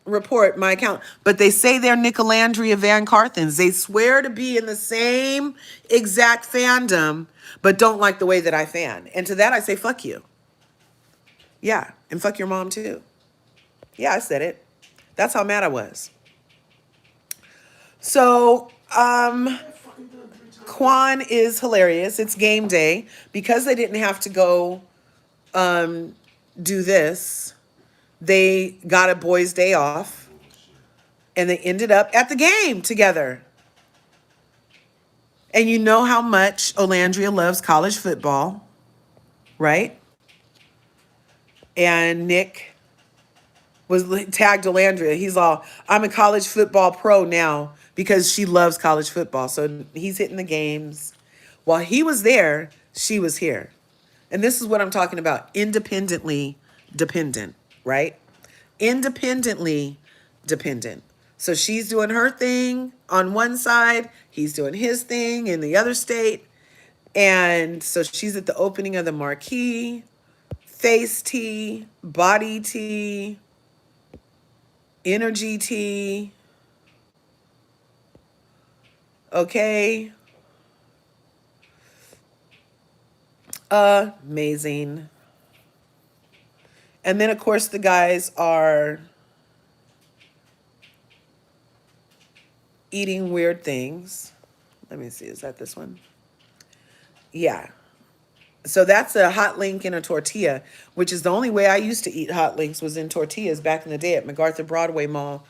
report my account. But they say they're Nicolandria VanCarthens. They swear to be in the same exact fandom, but don't like the way that I fan. And to that I say, fuck you. Yeah, and fuck your mom too. Yeah, I said it. That's how mad I was. So, Quan is hilarious. It's game day. Because they didn't have to go do this, they got a boys' day off, and they ended up at the game together. And you know how much Olandria loves college football, right? And Nick was tagged Olandria. He's all, I'm a college football pro now, because she loves college football. So he's hitting the games. While he was there, she was here. And this is what I'm talking about. Independently dependent, right? Independently dependent. So she's doing her thing on one side, he's doing his thing in the other state. And so she's at the opening of the marquee, face tea, body tea, energy tea. Okay. Amazing. And then, of course, the guys are eating weird things. Let me see. Is that this one? Yeah. So that's a hot link and a tortilla, which is the only way I used to eat hot links was in tortillas back in the day at MacArthur Broadway Mall.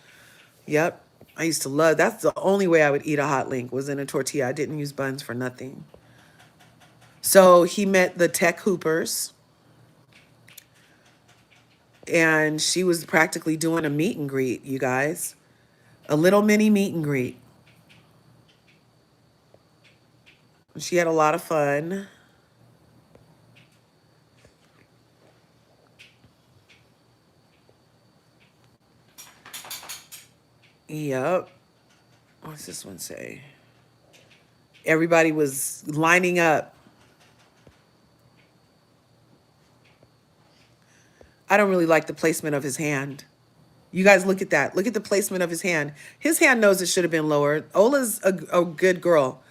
Yep. I used to love, that's the only way I would eat a hot link was in a tortilla. I didn't use buns for nothing. So he met the Tech Hoopers, and she was practically doing a meet and greet, you guys. A little mini meet and greet. She had a lot of fun. Yep. What's this one say? Everybody was lining up. I don't really like the placement of his hand. You guys look at that. Look at the placement of his hand. His hand knows it should have been lower. Ola's a good girl.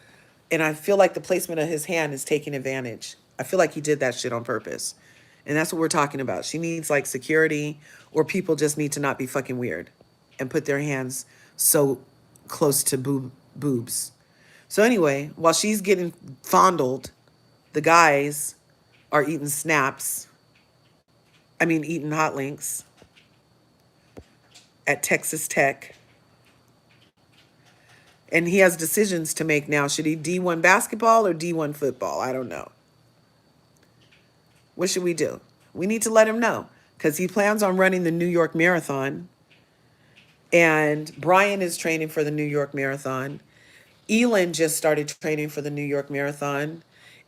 And I feel like the placement of his hand is taking advantage. I feel like he did that shit on purpose. And that's what we're talking about. She needs like security, or people just need to not be fucking weird and put their hands so close to boobs. So anyway, while she's getting fondled, the guys are eating snaps. I mean, eating hot links at Texas Tech. And he has decisions to make now. Should he D1 basketball or D1 football? I don't know. What should we do? We need to let him know, because he plans on running the New York Marathon. And Brian is training for the New York Marathon. Elin just started training for the New York Marathon.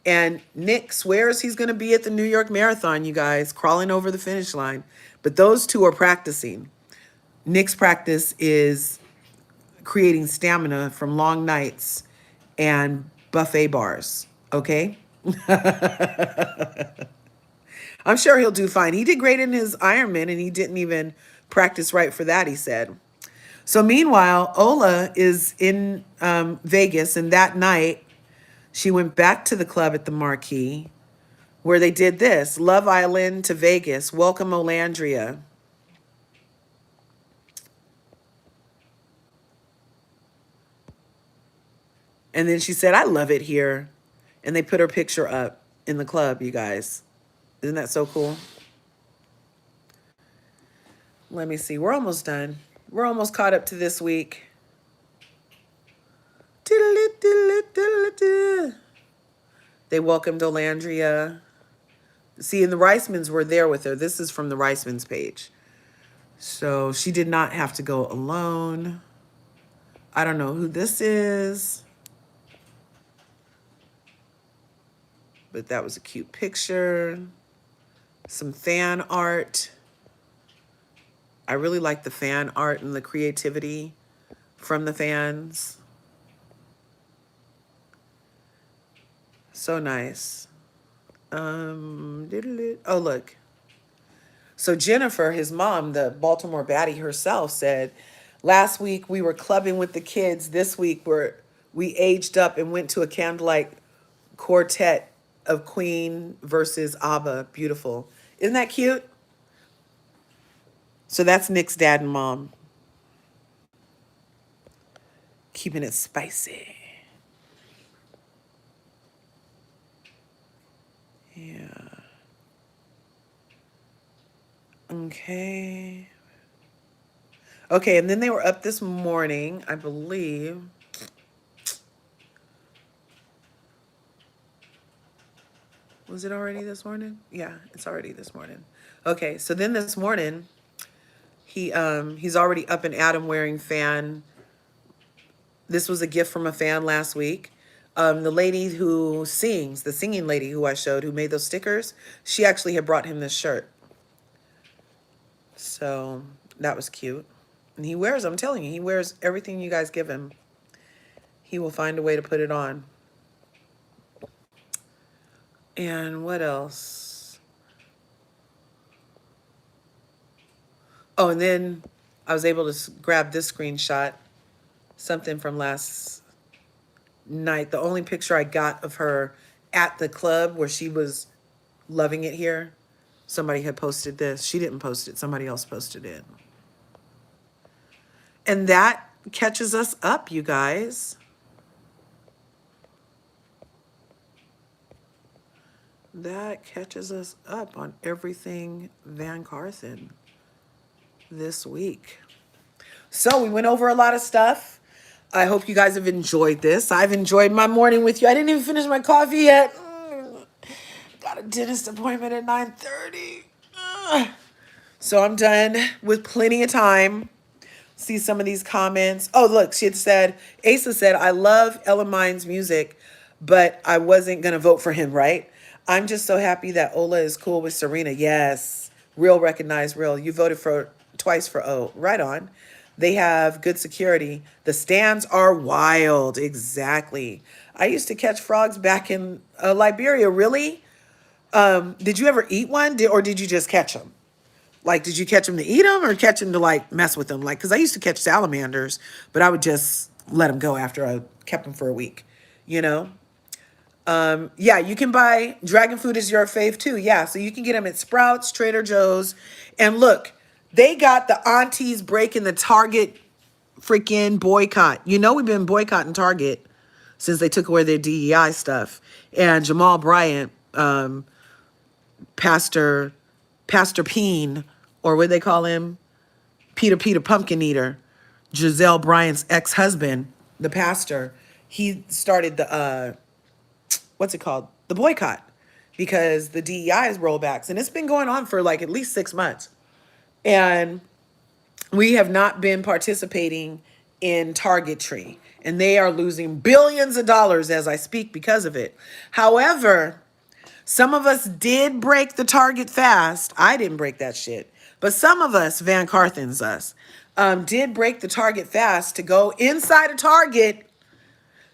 And Nick swears he's going to be at the New York Marathon, you guys, crawling over the finish line. But those two are practicing. Nick's practice is creating stamina from long nights and buffet bars, okay? I'm sure he'll do fine. He did great in his Ironman, and he didn't even practice right for that, he said. So meanwhile, Ola is in Vegas, and that night she went back to the club at the Marquee, where they did this: Love Island to Vegas, welcome Olandria. And then she said, I love it here. And they put her picture up in the club, you guys. Isn't that so cool? Let me see. We're almost done. We're almost caught up to this week. They welcomed Olandria. See, and the Reismans were there with her. This is from the Reismans page. So she did not have to go alone. I don't know who this is, but that was a cute picture. Some fan art. I really like the fan art and the creativity from the fans. So nice. Oh, look. So Jennifer, his mom, the Baltimore baddie herself, said, last week we were clubbing with the kids. This week we aged up and went to a candlelight quartet of Queen versus ABBA. Beautiful. Isn't that cute? So that's Nick's dad and mom. Keeping it spicy. Yeah. Okay. Okay, and then they were up this morning, I believe. Was it already this morning? Yeah, it's already this morning. Okay, so then this morning, he's already up and at 'em wearing fan. This was a gift from a fan last week. The lady who sings, the singing lady who I showed, who made those stickers, she actually had brought him this shirt. So that was cute. And he wears, I'm telling you, he wears everything you guys give him. He will find a way to put it on. And what else? Oh, and then I was able to grab this screenshot, something from last night. The only picture I got of her at the club where she was loving it here. Somebody had posted this. She didn't post it. Somebody else posted it. And that catches us up, you guys. That catches us up on everything VanCarthens this week. So we went over a lot of stuff. I hope you guys have enjoyed this. I've enjoyed my morning with you. I didn't even finish my coffee yet. Got a dentist appointment at 9:30. So I'm done with plenty of time. See some of these comments. Oh, look, she had said, Asa said, I love Ella Mine's music, but I wasn't going to vote for him, right? I'm just so happy that Ola is cool with Serena. Yes. Real recognize real. You voted for twice for O. Right on. They have good security. The stands are wild. Exactly. I used to catch frogs back in Liberia. Really? Did you ever eat one? Or did you just catch them? Like, did you catch them to eat them or catch them to like mess with them? Like, because I used to catch salamanders, but I would just let them go after I kept them for a week, you know? Yeah, you can buy dragon food is your fave too. Yeah, so you can get them at Sprouts, Trader Joe's. And look, they got the aunties breaking the Target freaking boycott. You know, we've been boycotting Target since they took away their DEI stuff. And Jamal Bryant, Pastor Peen, or what they call him, Peter Pumpkin Eater, Giselle Bryant's ex-husband, the pastor, he started the what's it called? The boycott, because the DEI is rollbacks, and it's been going on for like at least 6 months. And we have not been participating in targetry, and they are losing billions of dollars as I speak because of it. However, some of us did break the Target fast. I didn't break that shit. But some of us, VanCarthens us, did break the Target fast to go inside a Target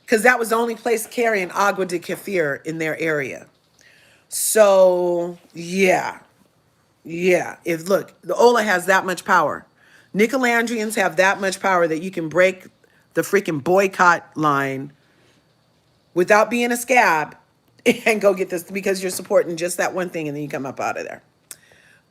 because that was the only place carrying agua de kefir in their area. So, yeah. Yeah. Look, the Ola has that much power. Nicolandrians have that much power that you can break the freaking boycott line without being a scab and go get this because you're supporting just that one thing and then you come up out of there.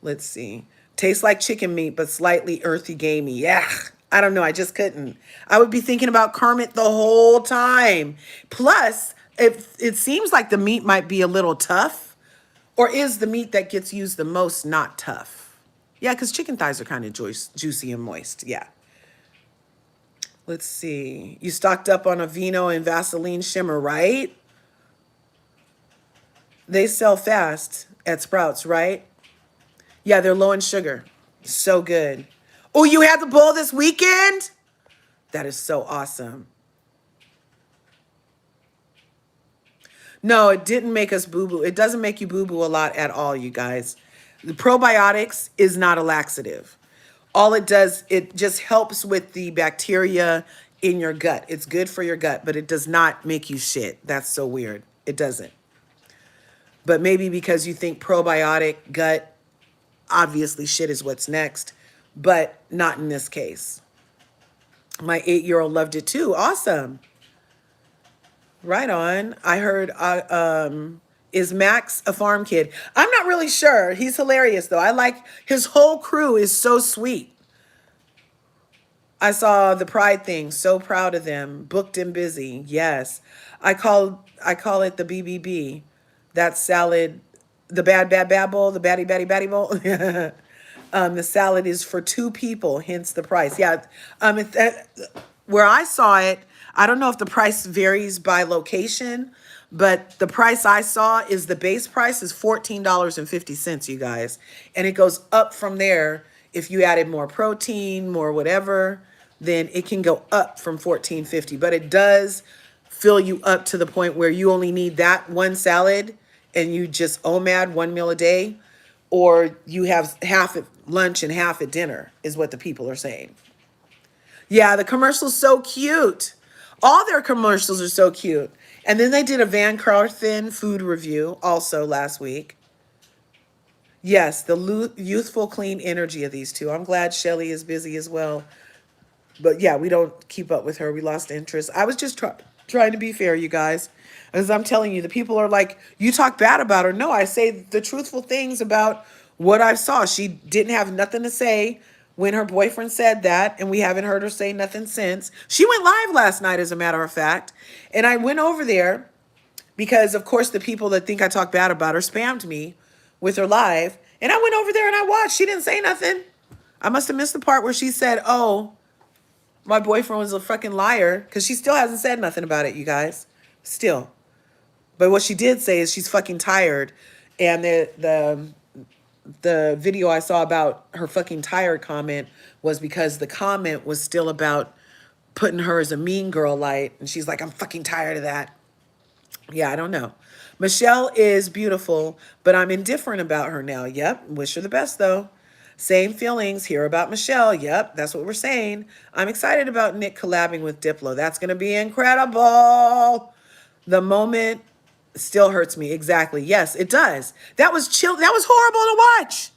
Let's see. Tastes like chicken meat, but slightly earthy gamey. Yeah. I don't know. I just couldn't. I would be thinking about Kermit the whole time. Plus, it seems like the meat might be a little tough. Or is the meat that gets used the most not tough? Yeah, because chicken thighs are kind of juicy and moist. Yeah. Let's see. You stocked up on a Vino and Vaseline shimmer, right? They sell fast at Sprouts, right? Yeah, they're low in sugar. So good. Oh, you had the bowl this weekend? That is so awesome. No, it didn't make us boo-boo. It doesn't make you boo-boo a lot at all, you guys. The probiotics is not a laxative. All it does, it just helps with the bacteria in your gut. It's good for your gut, but it does not make you shit. That's so weird. It doesn't. But maybe because you think probiotic gut, obviously shit is what's next, but not in this case. My 8-year-old loved it too. Awesome. Right on. I heard, is Max a farm kid? I'm not really sure. He's hilarious though. I like his whole crew is so sweet. I saw the Pride thing. So proud of them. Booked and busy. Yes. I call it the BBB. That salad, the bad bowl, the batty bowl. The salad is for 2 people, hence the price. Yeah. Where I saw it, I don't know if the price varies by location, but the price I saw is the base price is $14.50, you guys. And it goes up from there. If you added more protein, more whatever, then it can go up from $14.50. But it does fill you up to the point where you only need that one salad and you just OMAD 1 meal a day, or you have half at lunch and half at dinner, is what the people are saying. Yeah, the commercial's so cute. All their commercials are so cute. And then they did a VanCarthens food review also last week. Yes, the youthful, clean energy of these two. I'm glad Shelly is busy as well. But yeah, we don't keep up with her. We lost interest. I was just trying to be fair, you guys. As I'm telling you, the people are like, you talk bad about her. No, I say the truthful things about what I saw. She didn't have nothing to say when her boyfriend said that, and we haven't heard her say nothing since. She went live last night, as a matter of fact. And I went over there because, of course, the people that think I talk bad about her spammed me with her live. And I went over there and I watched. She didn't say nothing. I must have missed the part where she said, oh, my boyfriend was a fucking liar, because she still hasn't said nothing about it, you guys. Still. But what she did say is she's fucking tired. And the video I saw about her fucking tired comment was because the comment was still about putting her as a mean girl light. And she's like, I'm fucking tired of that. Yeah, I don't know. Michelle is beautiful, but I'm indifferent about her now. Yep. Wish her the best, though. Same feelings here about Michelle. Yep, that's what we're saying. I'm excited about Nick collabing with Diplo. That's going to be incredible. The moment still hurts me. Exactly. Yes, it does. That was chill. That was horrible to watch.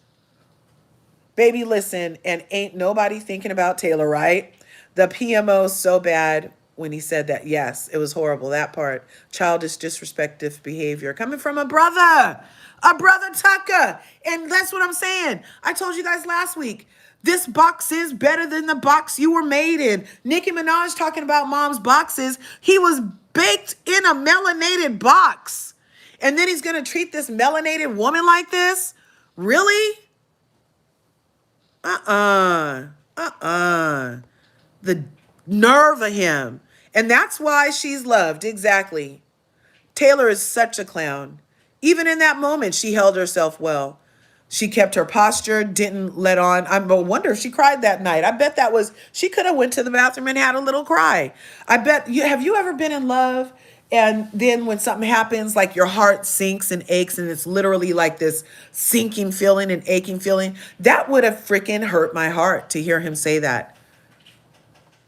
Baby, listen, and ain't nobody thinking about Taylor, right? The PMO so bad when he said that. Yes, it was horrible. That part. Childish, disrespectful behavior coming from a brother Tucker. And that's what I'm saying. I told you guys last week, this box is better than the box you were made in. Nicki Minaj talking about mom's boxes. He was baked in a melanated box. And then he's going to treat this melanated woman like this? Really? The nerve of him. And that's why she's loved. Exactly. Taylor is such a clown. Even in that moment, she held herself well. She kept her posture, didn't let on. I wonder if she cried that night. I bet that was, she could have went to the bathroom and had a little cry. I bet have you ever been in love? And then when something happens, like your heart sinks and aches, and it's literally like this sinking feeling and aching feeling. That would have freaking hurt my heart to hear him say that.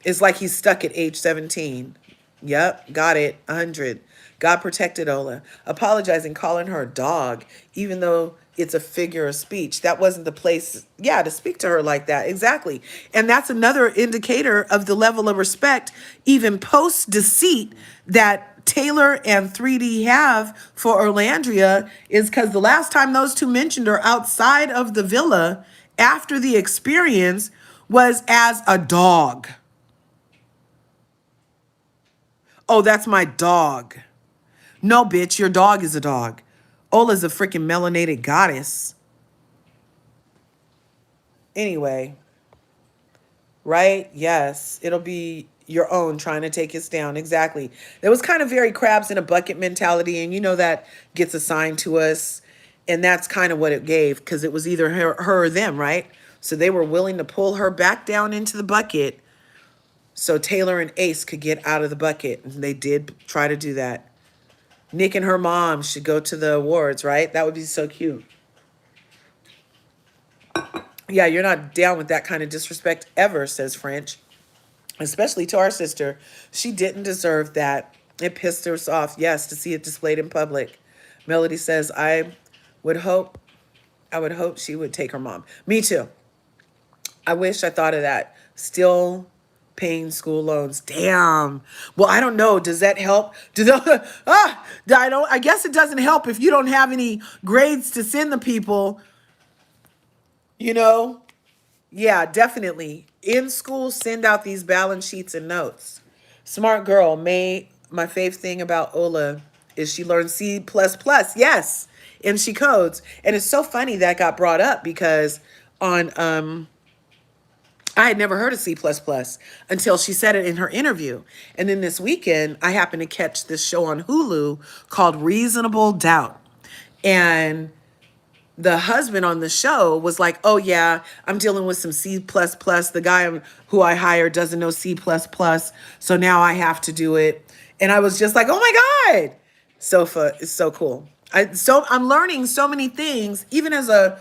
It's like he's stuck at age 17. Yep, got it. 100. God protected Ola. Apologizing, calling her a dog, even though it's a figure of speech. That wasn't the place, yeah, to speak to her like that. Exactly. And that's another indicator of the level of respect, even post-deceit, that Taylor and 3D have for Orlandria, is because the last time those two mentioned her outside of the villa after the experience was as a dog. Oh, that's my dog. No, bitch, your dog is a dog. Ola's a freaking melanated goddess. Anyway, right? Yes, it'll be your own trying to take us down. Exactly. There was kind of very crabs in a bucket mentality, and you know that gets assigned to us, and that's kind of what it gave, because it was either her or them, right? So they were willing to pull her back down into the bucket so Taylor and Ace could get out of the bucket, and they did try to do that. Nick and her mom should go to the awards, right? That would be so cute. Yeah, you're not down with that kind of disrespect ever, says French. Especially to our sister. She didn't deserve that. It pissed her off, yes, to see it displayed in public. Melody says, would hope, I would hope she would take her mom. Me too. I wish I thought of that. Still paying school loans. Damn. Well, I don't know. Does that help? I guess it doesn't help if you don't have any grades to send the people, you know? Yeah, definitely. In school, send out these balance sheets and notes. Smart girl. My fave thing about Ola is she learned C++. Yes. And she codes. And it's so funny that got brought up because on I had never heard of C++ until she said it in her interview. And then this weekend, I happened to catch this show on Hulu called Reasonable Doubt. And the husband on the show was like, oh yeah, I'm dealing with some C++. The guy who I hired doesn't know C++. So now I have to do it. And I was just like, oh my God. Sofa is so cool. I'm learning so many things, even as a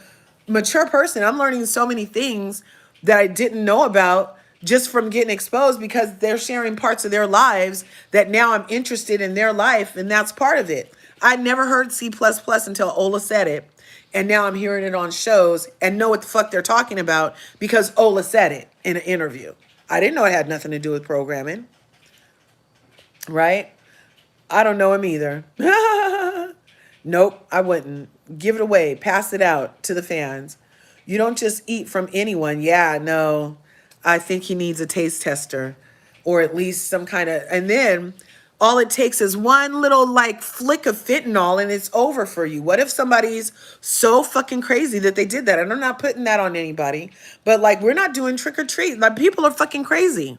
mature person, I'm learning so many things that I didn't know about just from getting exposed because they're sharing parts of their lives that now I'm interested in their life, and that's part of it. I never heard C++ until Ola said it, and now I'm hearing it on shows and know what the fuck they're talking about because Ola said it in an interview. I didn't know it had nothing to do with programming, right? I don't know him either. Nope, I wouldn't. Give it away. Pass it out to the fans. You don't just eat from anyone. Yeah, no. I think he needs a taste tester or at least some kind of, and then all it takes is one little like flick of fentanyl and it's over for you. What if somebody's so fucking crazy that they did that? And I'm not putting that on anybody, but like we're not doing trick or treat. Like people are fucking crazy.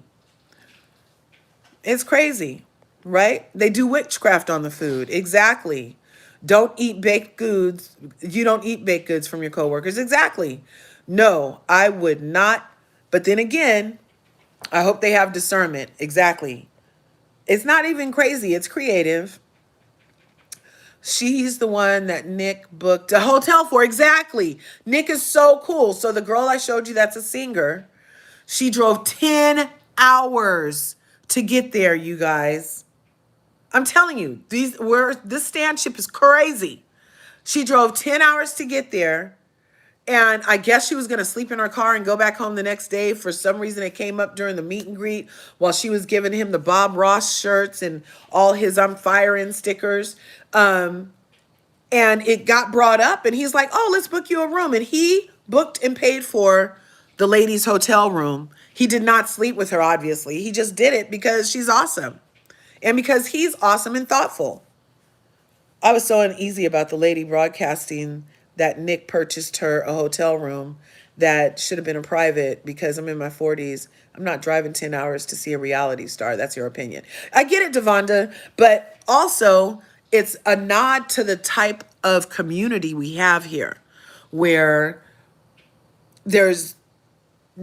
It's crazy, right? They do witchcraft on the food. Exactly. Don't eat baked goods. You don't eat baked goods from your coworkers. Exactly. No, I would not. But then again, I hope they have discernment. Exactly. It's not even crazy. It's creative. She's the one that Nick booked a hotel for. Exactly. Nick is so cool. So the girl I showed you that's a singer, she drove 10 hours to get there, you guys. I'm telling you, this stand ship is crazy. She drove 10 hours to get there. And I guess she was going to sleep in her car and go back home the next day. For some reason, it came up during the meet and greet while she was giving him the Bob Ross shirts and all his I'm firing stickers. And it got brought up and he's like, oh, let's book you a room. And he booked and paid for the lady's hotel room. He did not sleep with her, obviously. He just did it because she's awesome. And because he's awesome and thoughtful. I was so uneasy about the lady broadcasting that Nick purchased her a hotel room that should have been a private because I'm in my 40s. I'm not driving 10 hours to see a reality star. That's your opinion. I get it, Devonda, but also it's a nod to the type of community we have here where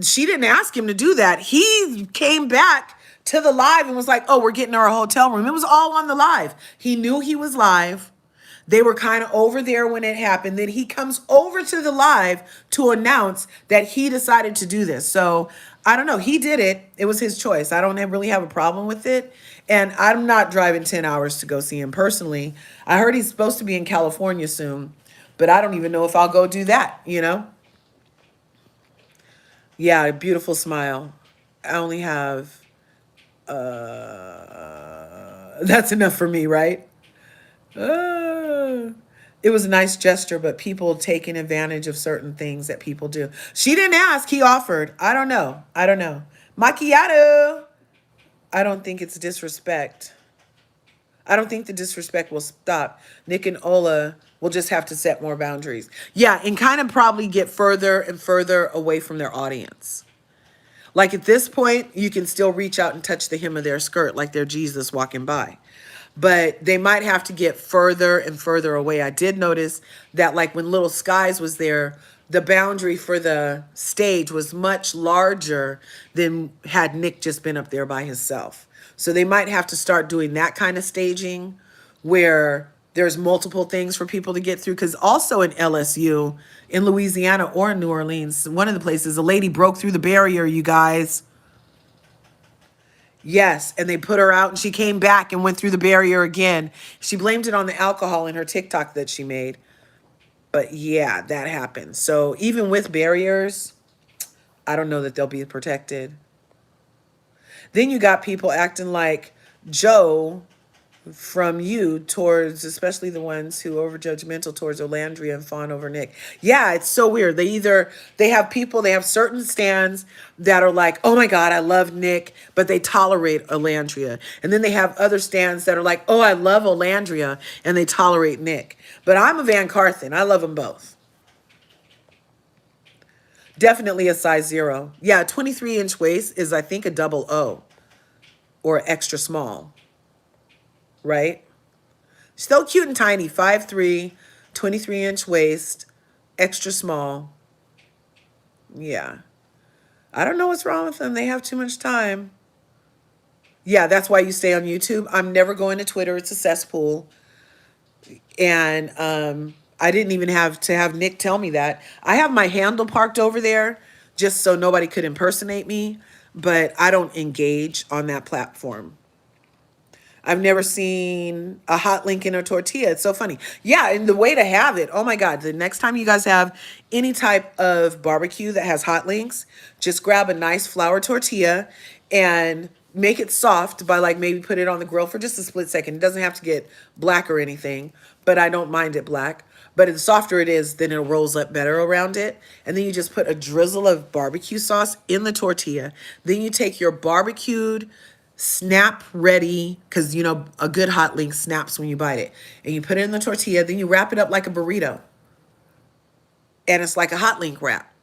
she didn't ask him to do that. He came back to the live and was like, oh, we're getting her a hotel room. It was all on the live. He knew he was live. They were kind of over there when it happened. Then he comes over to the live to announce that he decided to do this. So I don't know. He did it. It was his choice. I don't really have a problem with it. And I'm not driving 10 hours to go see him personally. I heard he's supposed to be in California soon, but I don't even know if I'll go do that, you know? Yeah, a beautiful smile. I only have, that's enough for me, right? It was a nice gesture, but people taking advantage of certain things that people do. She didn't ask, he offered. I don't know. Macchiato. I don't think it's disrespect. I don't think the disrespect will stop. Nick and Ola will just have to set more boundaries. Yeah, and kind of probably get further and further away from their audience. Like at this point, you can still reach out and touch the hem of their skirt like they're Jesus walking by. But they might have to get further and further away. I did notice that like when Little Skies was there, the boundary for the stage was much larger than had Nick just been up there by himself. So they might have to start doing that kind of staging where there's multiple things for people to get through. Because also in LSU, in Louisiana or in New Orleans, one of the places, a lady broke through the barrier, you guys. Yes, and they put her out and she came back and went through the barrier again. She blamed it on the alcohol in her TikTok that she made. But yeah, that happened. So even with barriers, I don't know that they'll be protected. Then you got people acting like Joe from you towards, especially the ones who over judgmental towards Olandria and fawn over Nick. Yeah, it's so weird. They have people, they have certain stands that are like, oh my God, I love Nick, but they tolerate Olandria. And then they have other stands that are like, oh, I love Olandria, and they tolerate Nick. But I'm a VanCarthen. I love them both. Definitely a size 0. Yeah, 23-inch waist is, I think, a double O or extra small, right? Still cute and tiny, 5'3", 23-inch waist, extra small. Yeah. I don't know what's wrong with them. They have too much time. Yeah, that's why you stay on YouTube. I'm never going to Twitter. It's a cesspool. And I didn't even have to have Nick tell me that. I have my handle parked over there just so nobody could impersonate me, but I don't engage on that platform. I've never seen a hot link in a tortilla. It's so funny. Yeah, and the way to have it, oh my God, the next time you guys have any type of barbecue that has hot links, just grab a nice flour tortilla and make it soft by like maybe put it on the grill for just a split second. It doesn't have to get black or anything, but I don't mind it black. But the softer it is, then it rolls up better around it. And then you just put a drizzle of barbecue sauce in the tortilla. Then you take your barbecued snap ready, because you know a good hot link snaps when you bite it, and you put it in the tortilla. Then you wrap it up like a burrito, and it's like a hot link wrap,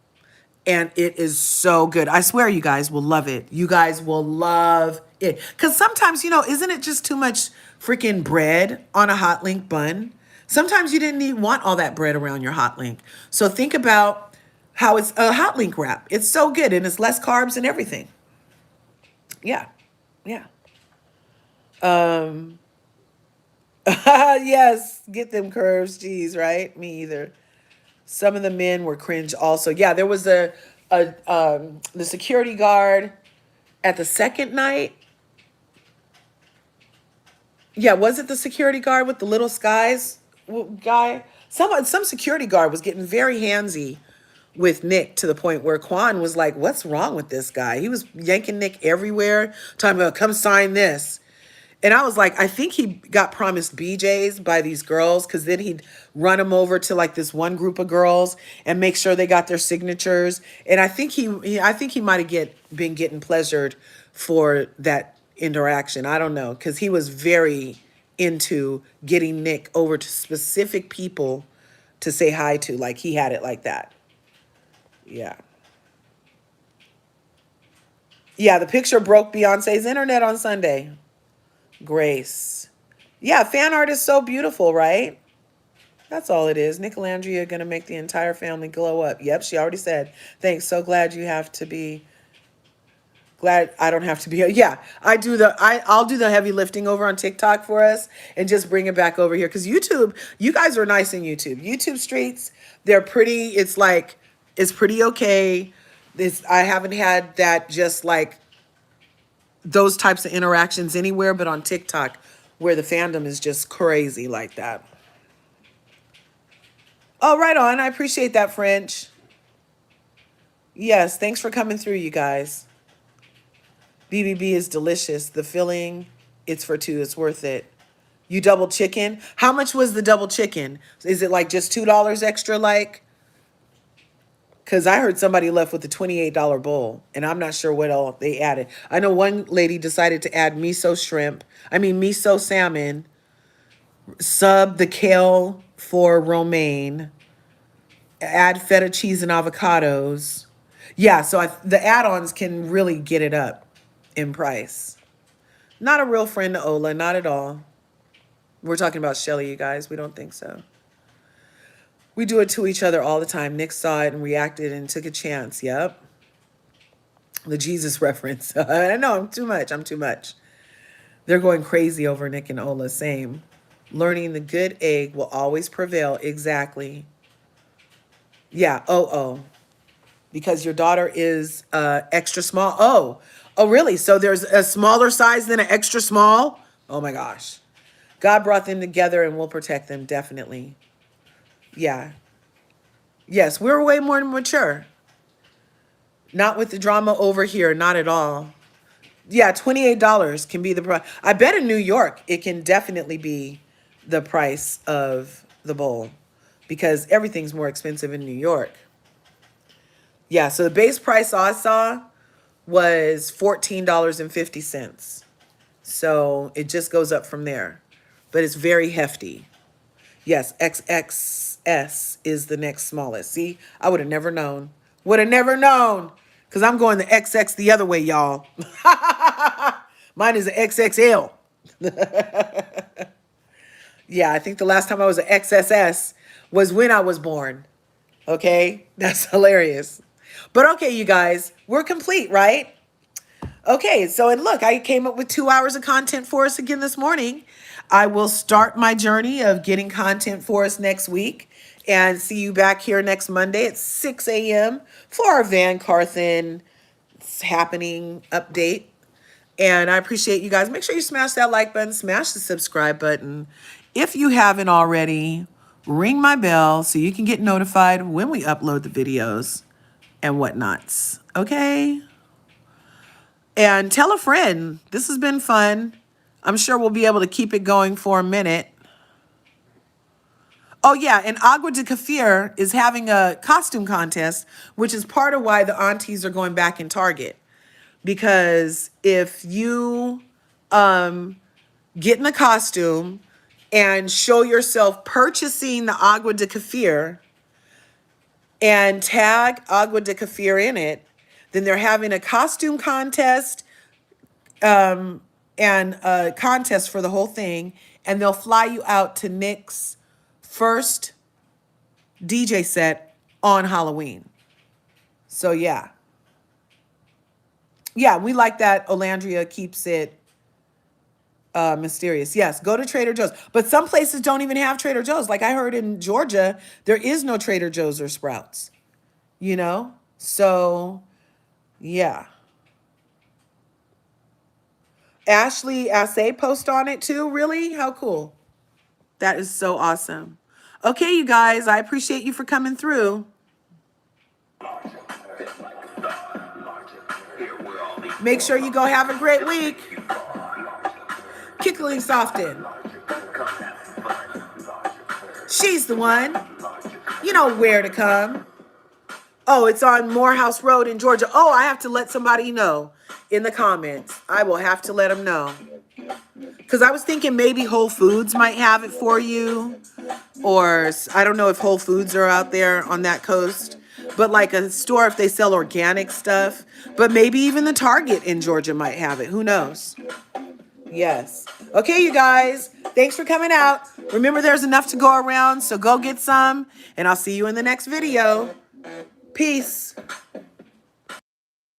and it is so good. I swear you guys will love it. You guys will love it, because sometimes, you know, isn't it just too much freaking bread on a hot link bun? Sometimes you didn't even want all that bread around your hot link. So think about how it's a hot link wrap. It's so good, and it's less carbs and everything. Yeah. Yeah. Um, yes, get them curves. Geez, right? Me either. Some of the men were cringe also. Yeah, there was the security guard at the second night. Yeah, was it the security guard with the little skies guy? Some security guard was getting very handsy with Nick to the point where Quan was like, "What's wrong with this guy?" He was yanking Nick everywhere, talking about, "Come sign this." And I was like, I think he got promised BJ's by these girls, because then he'd run them over to like this one group of girls and make sure they got their signatures. And I think he might have been getting pleasured for that interaction. I don't know, because he was very into getting Nick over to specific people to say hi to. Like he had it like that. Yeah. Yeah, the picture broke Beyonce's internet on Sunday. Grace. Yeah, fan art is so beautiful, right? That's all it is. Nicolandria gonna make the entire family glow up. Yep, she already said. Thanks. So glad you have to be. Glad I don't have to be. Yeah, I'll do the heavy lifting over on TikTok for us and just bring it back over here, because YouTube, you guys are nice in YouTube. YouTube streets, they're pretty. It's pretty okay. I haven't had that, just like those types of interactions anywhere but on TikTok, where the fandom is just crazy like that. Oh, right on. I appreciate that, French. Yes, thanks for coming through, you guys. BBB is delicious. The filling, it's for two. It's worth it. You double chicken? How much was the double chicken? Is it like just $2 extra, like? Because I heard somebody left with a $28 bowl, and I'm not sure what all they added. I know one lady decided to add miso salmon, sub the kale for romaine, add feta cheese and avocados. Yeah, so the add-ons can really get it up in price. Not a real friend to Ola, not at all. We're talking about Shelly, you guys. We don't think so. We do it to each other all the time. Nick saw it and reacted and took a chance. Yep. The Jesus reference. I know, I'm too much. I'm too much. They're going crazy over Nick and Ola. Same. Learning the good egg will always prevail. Exactly. Yeah. Oh. Because your daughter is extra small. Oh, really? So there's a smaller size than an extra small? Oh my gosh. God brought them together and will protect them, definitely. Yeah. Yes, we're way more mature. Not with the drama over here, not at all. Yeah, $28 can be the price. I bet in New York, it can definitely be the price of the bowl because everything's more expensive in New York. Yeah, so the base price I saw was $14.50. So it just goes up from there, but it's very hefty. Yes, XXS is the next smallest. See, I would have never known. Would have never known because I'm going the XX the other way, y'all. Mine is an XXL. Yeah, I think the last time I was an XSS was when I was born. Okay, that's hilarious. But okay, you guys, we're complete, right? Okay, so and look, I came up with 2 hours of content for us again this morning. I will start my journey of getting content for us next week and see you back here next Monday at 6 a.m. for our VanCarthens happening update. And I appreciate you guys. Make sure you smash that like button, smash the subscribe button. If you haven't already, ring my bell so you can get notified when we upload the videos and whatnots. Okay? And tell a friend. This has been fun. I'm sure we'll be able to keep it going for a minute. Oh, yeah, and Agua de Kefir is having a costume contest, which is part of why the aunties are going back in Target. Because if you get in a costume and show yourself purchasing the Agua de Kefir and tag Agua de Kefir in it, then they're having a costume contest and a contest for the whole thing, and they'll fly you out to Nick's first DJ set on Halloween. So yeah. Yeah, we like that Olandria keeps it mysterious. Yes, go to Trader Joe's. But some places don't even have Trader Joe's. Like I heard in Georgia, there is no Trader Joe's or Sprouts. You know? So, yeah. Ashley Assay post on it too. Really? How cool. That is so awesome. Okay, you guys, I appreciate you for coming through. Make sure you go have a great week. Kickling Soften. She's the one. You know where to come. Oh, it's on Morehouse Road in Georgia. Oh, I have to let somebody know in the comments. I will have to let them know. Because I was thinking maybe Whole Foods might have it for you. Or I don't know if Whole Foods are out there on that coast. But like a store if they sell organic stuff. But maybe even the Target in Georgia might have it. Who knows? Yes. Okay, you guys. Thanks for coming out. Remember, there's enough to go around. So go get some. And I'll see you in the next video. Peace.